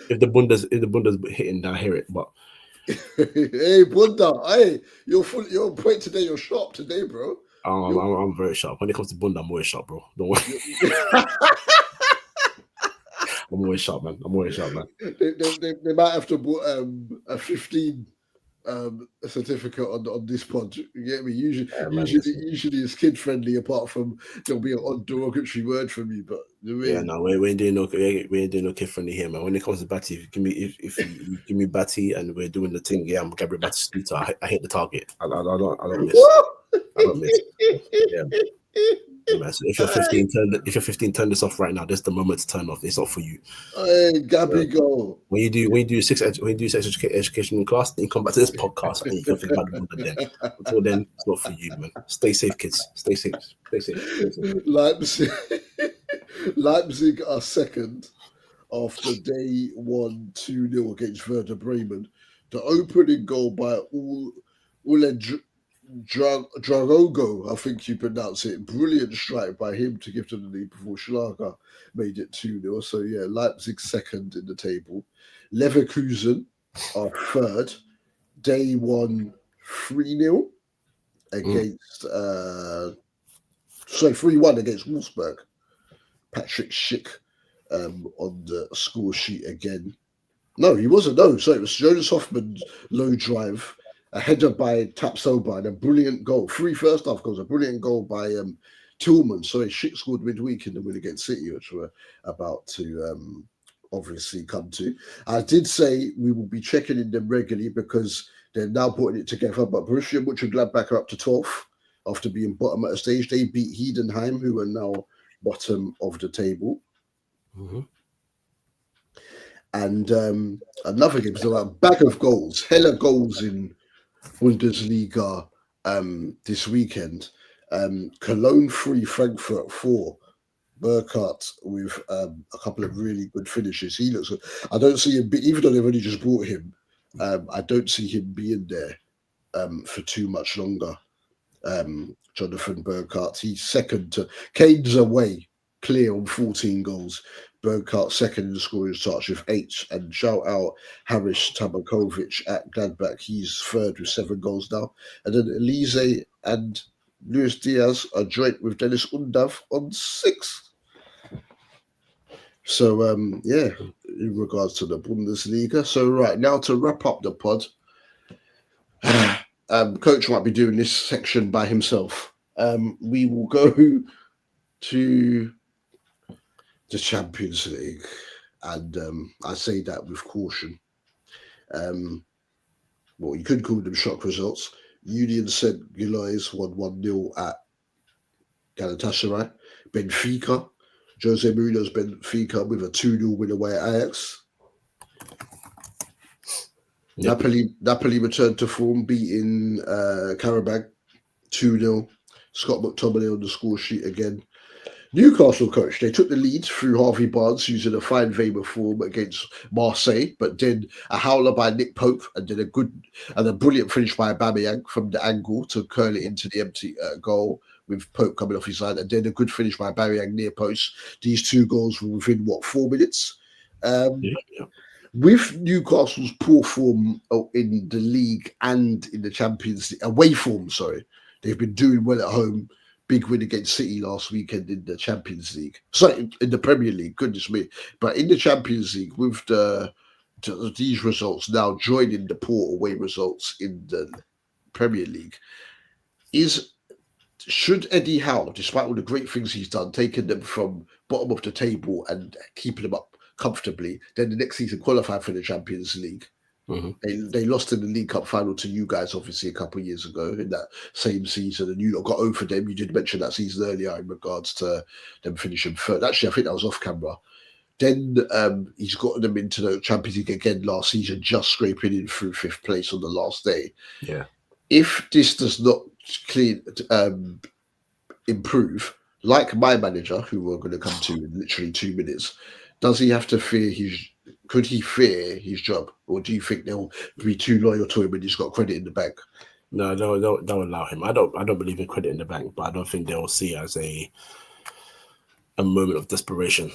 if the Bundes hitting, I hear it. But hey, Bunda, hey, you're on point today. You're sharp today, bro. I'm very sharp. When it comes to Bunda, I'm always sharp, bro. Don't worry. I'm always sharp, man. They might have to put a 15 certificate on this pod. You get me? Usually it's kid friendly. Apart from there'll be an odd derogatory word from you, but we ain't doing no kid friendly here, man. When it comes to Batty, if you give me Batty and we're doing the thing, yeah, I'm Gabriel Batista. I hit the target. I don't miss. I don't miss. Yeah. Man, so if you're 15, turn this off right now. This is the moment to turn off. It's not for you. Hey, Gabby, go. When you do sex education in class, then you come back to this podcast and you can think about the Buddha then. Until then, it's not for you, man. Stay safe, kids. Stay safe. Leipzig are second after they won 2-0 against Werder Bremen. The opening goal by Ule Dragogo, I think you pronounce it. Brilliant strike by him to give to the lead before Schlager made it 2-0. So, yeah, Leipzig second in the table. Leverkusen are third. They won 3-0 against, 3-1 against Wolfsburg. Patrick Schick on the score sheet again. No, he wasn't. No, so it was Jonas Hoffman's low drive. A header by Tapsoba and a brilliant goal. 3 first half goals, a brilliant goal by Tillman. Sorry, Schick scored midweek in the win against City, which we're about to obviously come to. I did say we will be checking in them regularly because they're now putting it together. But Borussia Mönchengladbach are up to 12th after being bottom at a stage. They beat Heidenheim, who are now bottom of the table. Mm-hmm. And another game, so a bag of goals, hella goals in Bundesliga this weekend. Cologne 3, Frankfurt 4. Burkhardt with a couple of really good finishes. He looks. I don't see him, even though they've only just brought him. I don't see him being there for too much longer. Jonathan Burkhardt, he's second to Kane's away, clear on 14 goals. Burkhardt second in the scoring charge with 8. And shout out Haris Tabakovic at Gladbach. He's third with 7 goals now. And then Olise and Luis Diaz are joint with Dennis Undav on 6. So, yeah, in regards to the Bundesliga. So, right, now to wrap up the pod, Coach might be doing this section by himself. We will go to the Champions League, and I say that with caution. Well, you could call them shock results. Union St. Gilloise won 1-0 at Galatasaray. Benfica, Jose Mourinho's Benfica with a 2-0 win away at Ajax. Yep. Napoli returned to form, beating Karabag 2-0. Scott McTominay on the score sheet again. Newcastle coach, they took the lead through Harvey Barnes using a fine vein of form against Marseille, but then a howler by Nick Pope and then a brilliant finish by Aubameyang from the angle to curl it into the empty goal with Pope coming off his side, and then a good finish by Aubameyang near post. These 2 goals were within 4 minutes. With Newcastle's poor form in the league and in the Champions League, away form, sorry, they've been doing well at home. Big win against City last weekend in the Champions League. Sorry, in the Premier League, goodness me. But in the Champions League, with these results now joining the poor away results in the Premier League, should Eddie Howe, despite all the great things he's done, taking them from bottom of the table and keeping them up comfortably, then the next season qualify for the Champions League? Mm-hmm. They lost in the League Cup final to you guys, obviously, a couple of years ago in that same season, and you got over them. You did mention that season earlier in regards to them finishing third. Actually, I think that was off camera. Then he's got them into the Champions League again last season, just scraping in through 5th place on the last day. Yeah. If this does not improve, like my manager, who we're going to come to in literally 2 minutes, does he have to fear could he fear his job, or do you think they'll be too loyal to him when he's got credit in the bank? No, don't allow him. I don't believe in credit in the bank, but I don't think they'll see it as a moment of desperation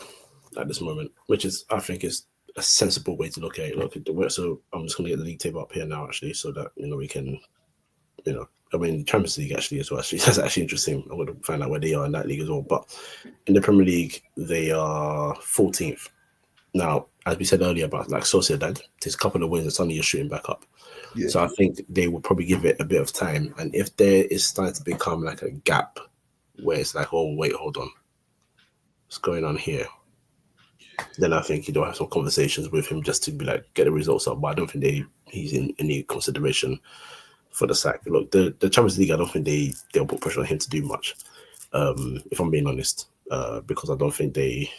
at this moment, which is, I think, is a sensible way to look at it. So I'm just going to get the league table up here now, actually, so that we can, I mean, Champions League actually as well. Actually, that's actually interesting. I'm going to find out where they are in that league as well. But in the Premier League, they are 14th. Now, as we said earlier about like Sociedad, there's a couple of wins and suddenly you're shooting back up. Yeah. So I think they will probably give it a bit of time. And if there is starting to become like a gap where it's like, oh, wait, hold on, what's going on here? Then I think you'll have some conversations with him just to be like, get the results up. But I don't think he's in any consideration for the sack. Look, the Champions League, I don't think they'll put pressure on him to do much, if I'm being honest, because I don't think they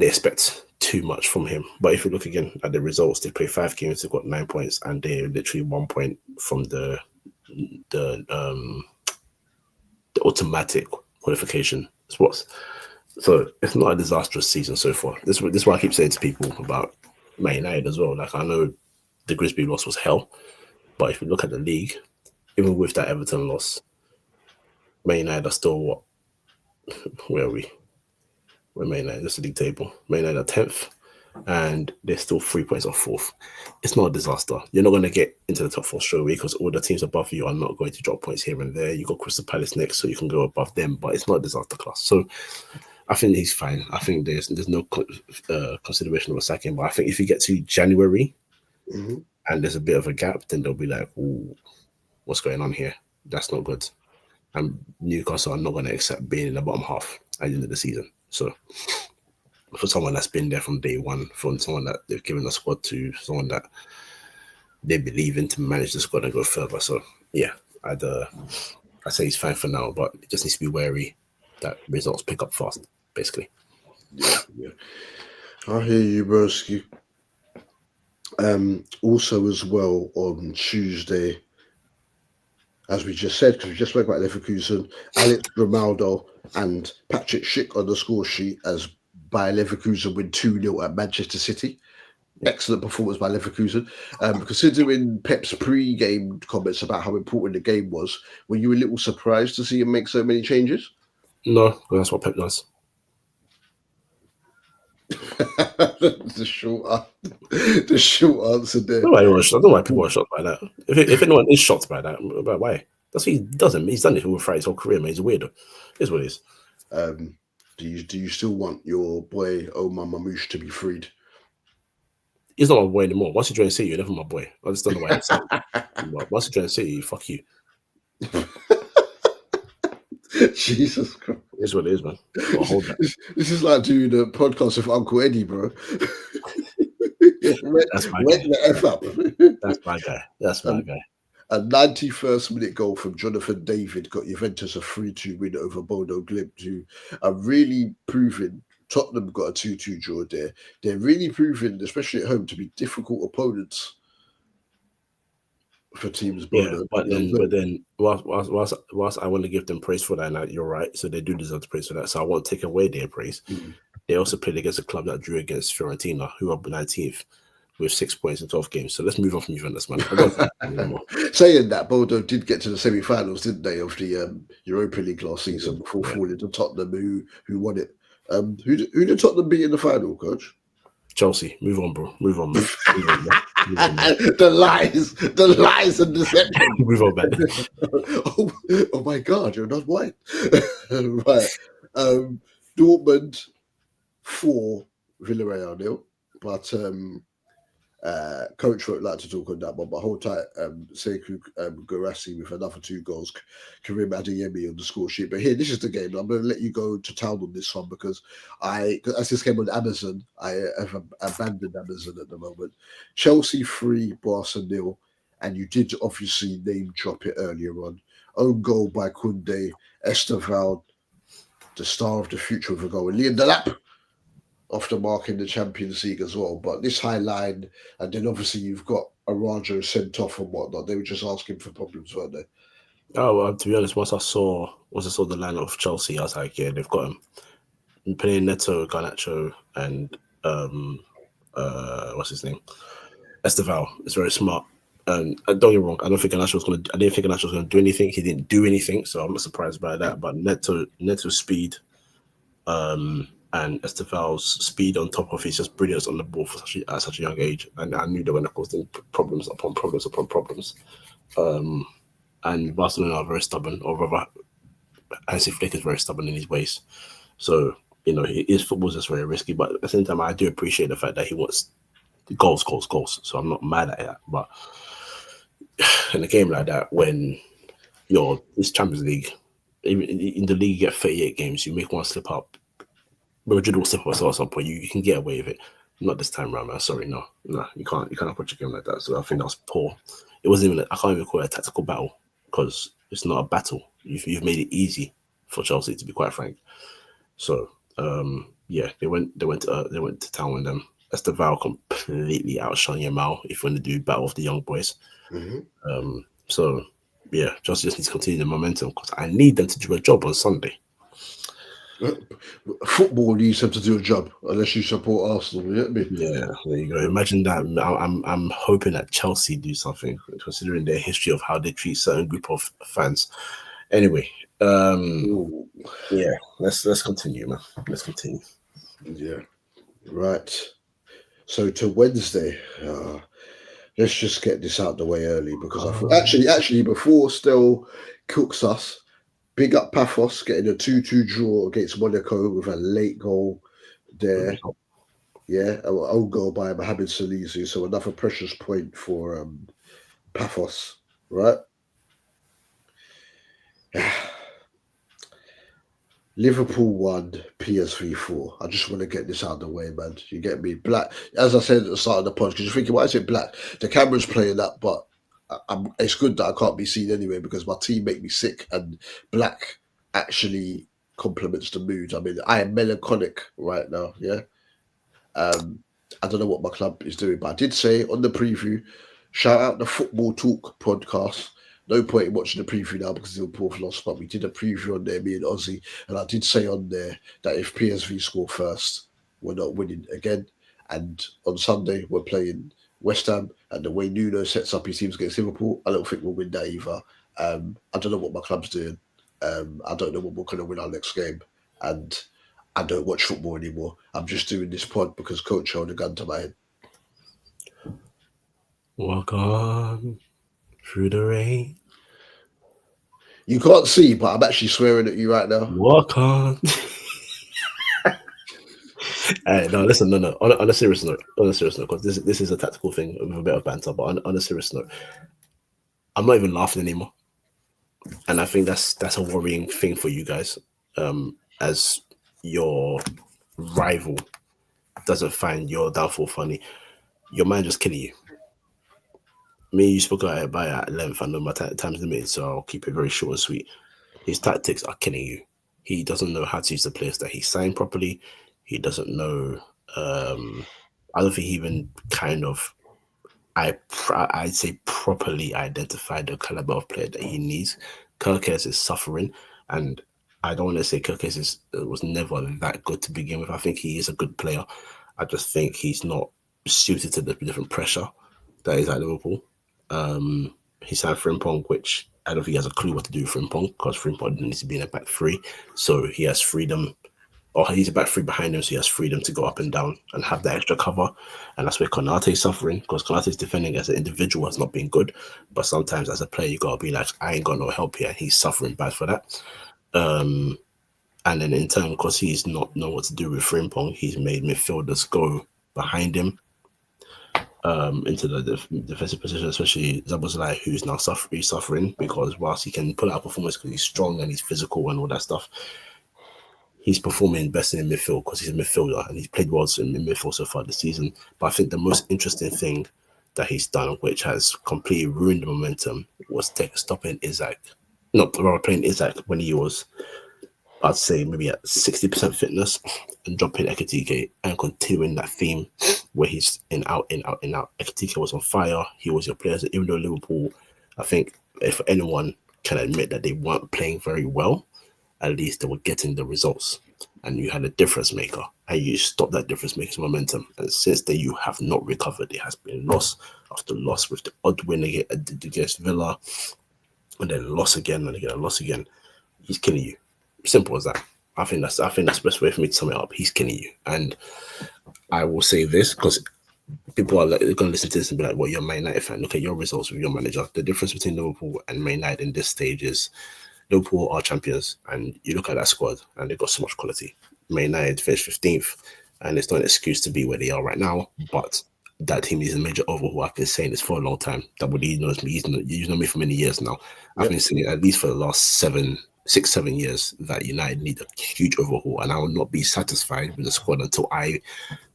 expect too much from him. But if you look again at the results, they play 5 games, they've got 9 points, and they're literally 1 point from the automatic qualification spots. So it's not a disastrous season so far. This is what I keep saying to people about Man United as well. Like, I know the Grisby loss was hell, but if you look at the league, even with that Everton loss, Man United are still what? Where are we? We're Man United. That's the league table. Man United are 10th, and they're still 3 points off 4th. It's not a disaster. You're not going to get into the top 4 straight away because all the teams above you are not going to drop points here and there. You got Crystal Palace next, so you can go above them, but it's not a disaster class. So I think he's fine. I think there's no consideration of a sacking, but I think if you get to January and there's a bit of a gap, then they'll be like, "Ooh, what's going on here? That's not good." And Newcastle are not going to accept being in the bottom half at the end of the season. So for someone that's been there from day one, from someone that they've given a squad to, someone that they believe in to manage the squad and go further. So yeah, I'd say he's fine for now, but it just needs to be wary that results pick up fast, basically. Yeah. I hear you, broski. Also, as well on Tuesday, as we just said, because we just spoke about Leverkusen, Alex Grimaldo and Patrick Schick on the score sheet as Bayer Leverkusen win 2-0 at Manchester City. Excellent performance by Leverkusen. Considering Pep's pre-game comments about how important the game was, were you a little surprised to see him make so many changes? No, that's what Pep does. the short answer there. I don't know why people are shocked by that. If anyone is shocked by that, but why? That's what he doesn't. He's done it throughout his whole career, man. He's a weirdo. It's what it is. Do you still want your boy Omar Mamouche to be freed? He's not my boy anymore. Once you join City, you're never my boy. I just don't know why. Once you join City, fuck you. Jesus Christ. It's what it is, man. Hold that. This is like doing a podcast with Uncle Eddie, bro. That's my guy. The F up. That's my guy. That's my guy. A 91st minute goal from Jonathan David got Juventus a 3-2 win over Bodo Glimt, who are really proving. Tottenham got a 2-2 draw there. They're really proving, especially at home, to be difficult opponents for teams. Yeah, but then, whilst I want to give them praise for that, and you're right, so they do deserve the praise for that. So I won't take away their praise. They also played against a club that drew against Fiorentina, who are 19th with 6 points in 12 games. So let's move on from Juventus, man. Saying that, Bodo did get to the semi-finals, didn't they, of the Europa League last season before falling to Tottenham, who won it. Who did Tottenham beat in the final, Coach? Chelsea. Move on, bro. Move on, man. The lies and deception. Move on, man. Oh my God, you're not white. Right. Dortmund 4, Villarreal 0. But Coach won't like to talk on that one, but hold tight. Sekou Guirassy with another 2 goals. Karim Adeyemi on the score sheet. But here, this is the game. I'm going to let you go to town on this one because as this came on Amazon, I have abandoned Amazon at the moment. Chelsea 3, Barca 0. And you did obviously name drop it earlier on. Own goal by Koundé, Esteval, the star of the future of a goal, and Liam Delap off the mark in the Champions League as well. But this high line, and then obviously you've got Arajo sent off and whatnot. They were just asking for problems, weren't they? Oh, well, to be honest, once I saw the line of Chelsea, I was like, yeah, they've got him. Playing Neto, Garnacho, and what's his name? Esteval. It's very smart. And don't get me wrong, I didn't think Garnacho was going to do anything. He didn't do anything, so I'm not surprised by that. But Neto's speed, and Esteval's speed on top of his just brilliance on the ball at such a young age. And I knew they were going to cause them problems upon problems upon problems. And Barcelona are very stubborn, or rather, Hansi Flick is very stubborn in his ways. So, his football is just very risky. But at the same time, I do appreciate the fact that he wants goals. So I'm not mad at it. But in a game like that, when it's Champions League, even in the league you get 38 games, you make one slip up. Madrid will slip up at some point. You can get away with it. Not this time around, man. Sorry, no, you can't approach a game like that. So I think that was poor. It wasn't even. I can't even call it a tactical battle because it's not a battle. You've made it easy for Chelsea, to be quite frank. So yeah, they went to town with them. Esteval completely outshone Yamal if you want to do battle of the young boys. Mm-hmm. So yeah, Chelsea just needs to continue the momentum because I need them to do a job on Sunday. Football needs them to do a job unless you support Arsenal. You get me? Yeah, there you go. Imagine that. I'm hoping that Chelsea do something, considering their history of how they treat certain group of fans. Anyway, yeah, let's continue, man. Let's continue. Yeah, right. So to Wednesday, let's just get this out the way early because I thought actually before Still cooks us. Big up Paphos getting a 2-2 draw against Monaco with a late goal there. Yeah, an own goal by Mohamed Salisu. So another precious point for Paphos, right? Liverpool 1, PSV 4. I just want to get this out of the way, man. You get me? Black, as I said at the start of the pod, because you're thinking, why is it black? The camera's playing up, but it's good that I can't be seen anyway because my team make me sick, and black actually complements the mood. I mean, I am melancholic right now, yeah? I don't know what my club is doing, but I did say on the preview, shout out the Football Talk podcast. No point in watching the preview now because Liverpool have lost, but we did a preview on there, me and Ozzy, and I did say on there that if PSV score first, we're not winning again. And on Sunday, we're playing West Ham, and the way Nuno sets up his teams against Liverpool, I don't think we'll win that either. I don't know what my club's doing. I don't know when we're going to win our next game, and I don't watch football anymore. I'm just doing this pod because Coach held a gun to my head. Walk on through the rain. You can't see, but I'm actually swearing at you right now. Walk on. No, listen, no. On a serious note, because this is a tactical thing with a bit of banter, but on a serious note, I'm not even laughing anymore, and I think that's a worrying thing for you guys, as your rival doesn't find your downfall funny. Your man just killing you. Me, you spoke about it at length. I know my time's limited, so I'll keep it very short and sweet. His tactics are killing you. He doesn't know how to use the players that he signed properly. He doesn't know. I don't think he even kind of, I'd say, properly identified the caliber of player that he needs. Kirkes is suffering, and I don't want to say Kirkes was never that good to begin with. I think he is a good player. I just think he's not suited to the different pressure that is at Liverpool. He signed Frimpong, which I don't think he has a clue what to do with Frimpong, because Frimpong needs to be in a back three, so he has freedom. Or he's a back three behind him, so he has freedom to go up and down and have that extra cover. And that's where Konate is suffering, because Konate's defending as an individual has not been good. But sometimes as a player, you got to be like, I ain't got no help here. He's suffering bad for that. And then in turn, because he's not know what to do with Frimpong, he's made midfielders go behind him into the defensive position, especially Szoboszlai, who's now suffering because whilst he can pull out a performance because he's strong and he's physical and all that stuff, he's performing best in midfield because he's a midfielder and he's played well in midfield so far this season. But I think the most interesting thing that he's done, which has completely ruined the momentum, was stopping Isak. Not playing Isak when he was, I'd say, maybe at 60% fitness, and dropping Ekitike and continuing that theme where he's in, out. Ekitike was on fire. He was your player. Even though Liverpool, I think if anyone can admit that they weren't playing very well, at least they were getting the results. And you had a difference maker, and you stopped that difference maker's momentum. And since then, you have not recovered. It has been loss after loss, with the odd win against Villa, and then loss again, and again, and loss again. He's killing you. Simple as that. I think that's the best way for me to sum it up. He's killing you. And I will say this because people are going to listen to this and be like, well, you're a Man United fan. Look at your results with your manager. The difference between Liverpool and Man United in this stage is Liverpool are champions, and you look at that squad and they've got so much quality. Man United finished 15th, and it's not an excuse to be where they are right now, but that team needs a major overhaul. I've been saying this for a long time. Double D knows me. He's known me for many years now. I've been saying it at least for the last 7 years that United need a huge overhaul, and I will not be satisfied with the squad until I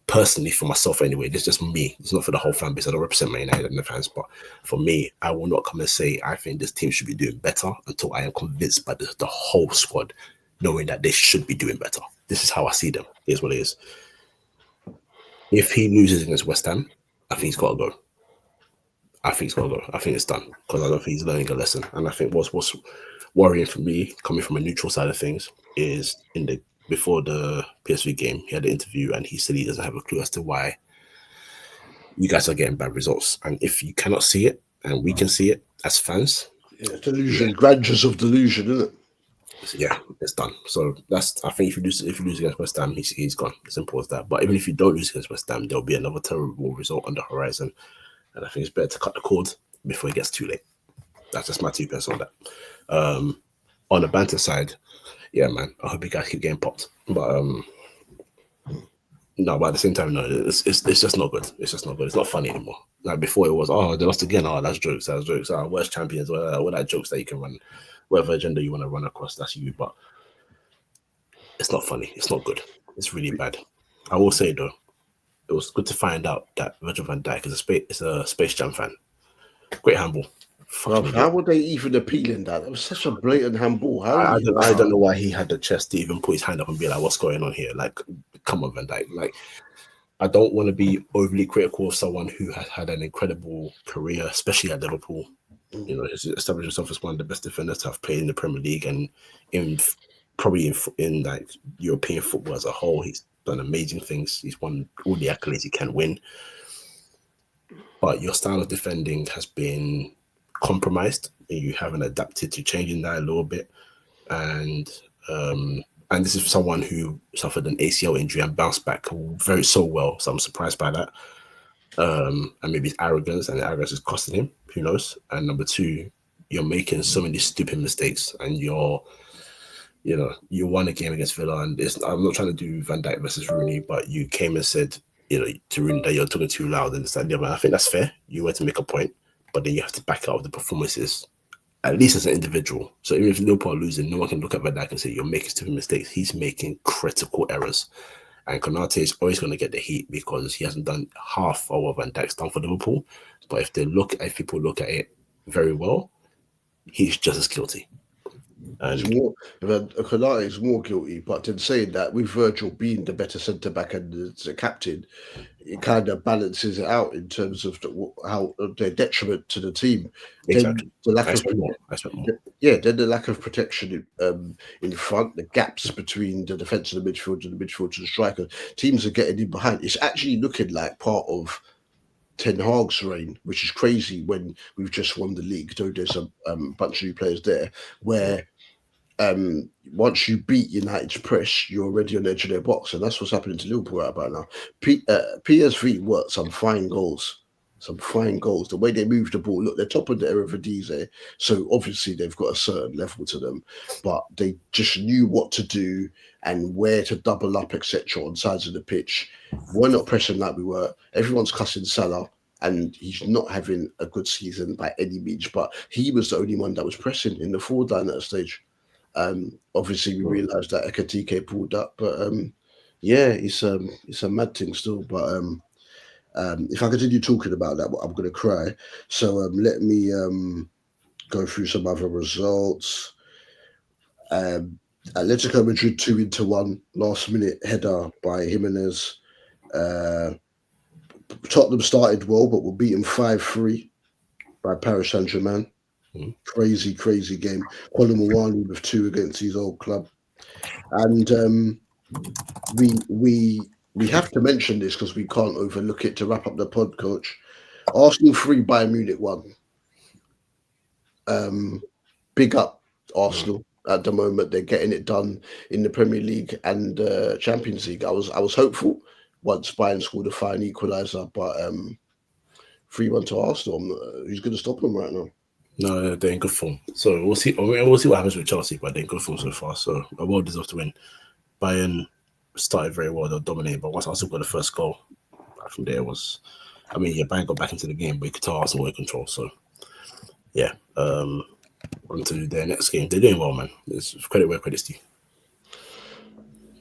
personally, for myself anyway, this is just me. It's not for the whole fan base. I don't represent Man United and the fans, but for me, I will not come and say I think this team should be doing better until I am convinced by the whole squad, knowing that they should be doing better. This is how I see them. Here's what it is. If he loses against West Ham, I think he's got to go. I think it's done because I don't think he's learning a lesson. And I think what's worrying for me, coming from a neutral side of things, is before the PSV game, he had an interview and he said he doesn't have a clue as to why you guys are getting bad results. And if you cannot see it, and we can see it as fans, delusion, grandeurs of delusion, isn't it? Yeah, it's done. So I think if you lose against West Ham, he's gone. Simple as that. But even if you don't lose against West Ham, there'll be another terrible result on the horizon. And I think it's better to cut the cord before it gets too late. That's just my 2 pence on that. On the banter side, yeah, man, I hope you guys keep getting popped. But no, but at the same time, no, it's just not good. It's just not good. It's not funny anymore. Like before, it was, they lost again. That's jokes. Worst champions. All that jokes that you can run, whatever agenda you want to run across, that's you. But it's not funny. It's not good. It's really bad. I will say though, it was good to find out that Virgil van Dijk is a Space Jam fan. Great handball. How would they even appealing that? It was such a blatant handball. I don't know why he had the chest to even put his hand up and be like, "What's going on here?" Like, come on, Van Dijk. Like, I don't want to be overly critical of someone who has had an incredible career, especially at Liverpool. You know, he's established himself as one of the best defenders to have played in the Premier League and probably in like European football as a whole. He's done amazing things. He's won all the accolades he can win. But your style of defending has been compromised, and you haven't adapted to changing that a little bit. And this is someone who suffered an ACL injury and bounced back very so well. So I'm surprised by that. And maybe it's arrogance, and the arrogance is costing him. Who knows? And number two, you're making so many stupid mistakes, and you won a game against Villa. And I'm not trying to do Van Dijk versus Rooney, but you came and said, to Rooney that you're talking too loud and this and that. I think that's fair. You want to make a point, but then you have to back out of the performances, at least as an individual. So even if Liverpool are losing, no one can look at Van Dijk and say you're making stupid mistakes. He's making critical errors. And Konate is always going to get the heat because he hasn't done half of what Van Dijk's done for Liverpool. But if people look at it very well, he's just as guilty. And Konate is more guilty, but in saying that, with Virgil being the better centre back and the captain, it kind of balances it out in terms of how their detriment to the team. Exactly. Then the lack of the lack of protection in front, the gaps between the defence and the midfield and the midfield to the striker, teams are getting in behind. It's actually looking like part of Ten Hag's reign, which is crazy when we've just won the league. Though there's a bunch of new players there, where once you beat United's press, you're already on the edge of their box, and that's what's happening to Liverpool right about now. PSV worked some fine goals. The way they move the ball, look, they're top of the Eredivisie, so obviously they've got a certain level to them, but they just knew what to do and where to double up, etc. on sides of the pitch. We're not pressing like we were. Everyone's cussing Salah, and he's not having a good season by any means, but he was the only one that was pressing in the forward line at a stage. Obviously we realised that Ekatike pulled up, but it's a mad thing still. But if I continue talking about that, I'm going to cry. So let me go through some other results. Atletico Madrid 2-1, last minute header by Jimenez. Tottenham started well, but were beaten 5-3 by Paris Saint-Germain. Crazy game. Colin Muani with 2 against his old club. And we have to mention this because we can't overlook it to wrap up the pod, Coach. Arsenal 3, Bayern Munich 1. Big up Arsenal at the moment. They're getting it done in the Premier League and Champions League. I was hopeful once Bayern scored a fine equaliser, but 3-1 to Arsenal. Who's going to stop them right now? No, they're in good form. So we'll see. We'll see what happens with Chelsea, but they're in good form so far. So a well deserved to win. Bayern started very well; they'll dominate. But once Arsenal got the first goal, from there was, Bayern got back into the game, but you could tell Arsenal were in control. So yeah, on to their next game. They're doing well, man. It's credit where credit's due.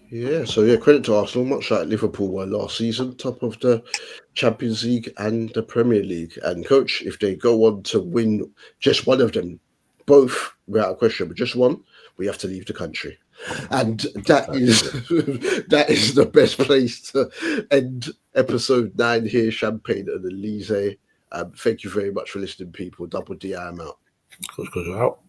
Yeah, so credit to Arsenal, much like Liverpool were last season, top of the Champions League and the Premier League. And Coach, if they go on to win just one of them, both without a question, but just one, we have to leave the country. And that is the best place to end episode 9 here, Champagne and Elise. Thank you very much for listening, people. Dubul Dee, I'm out. Kojo out.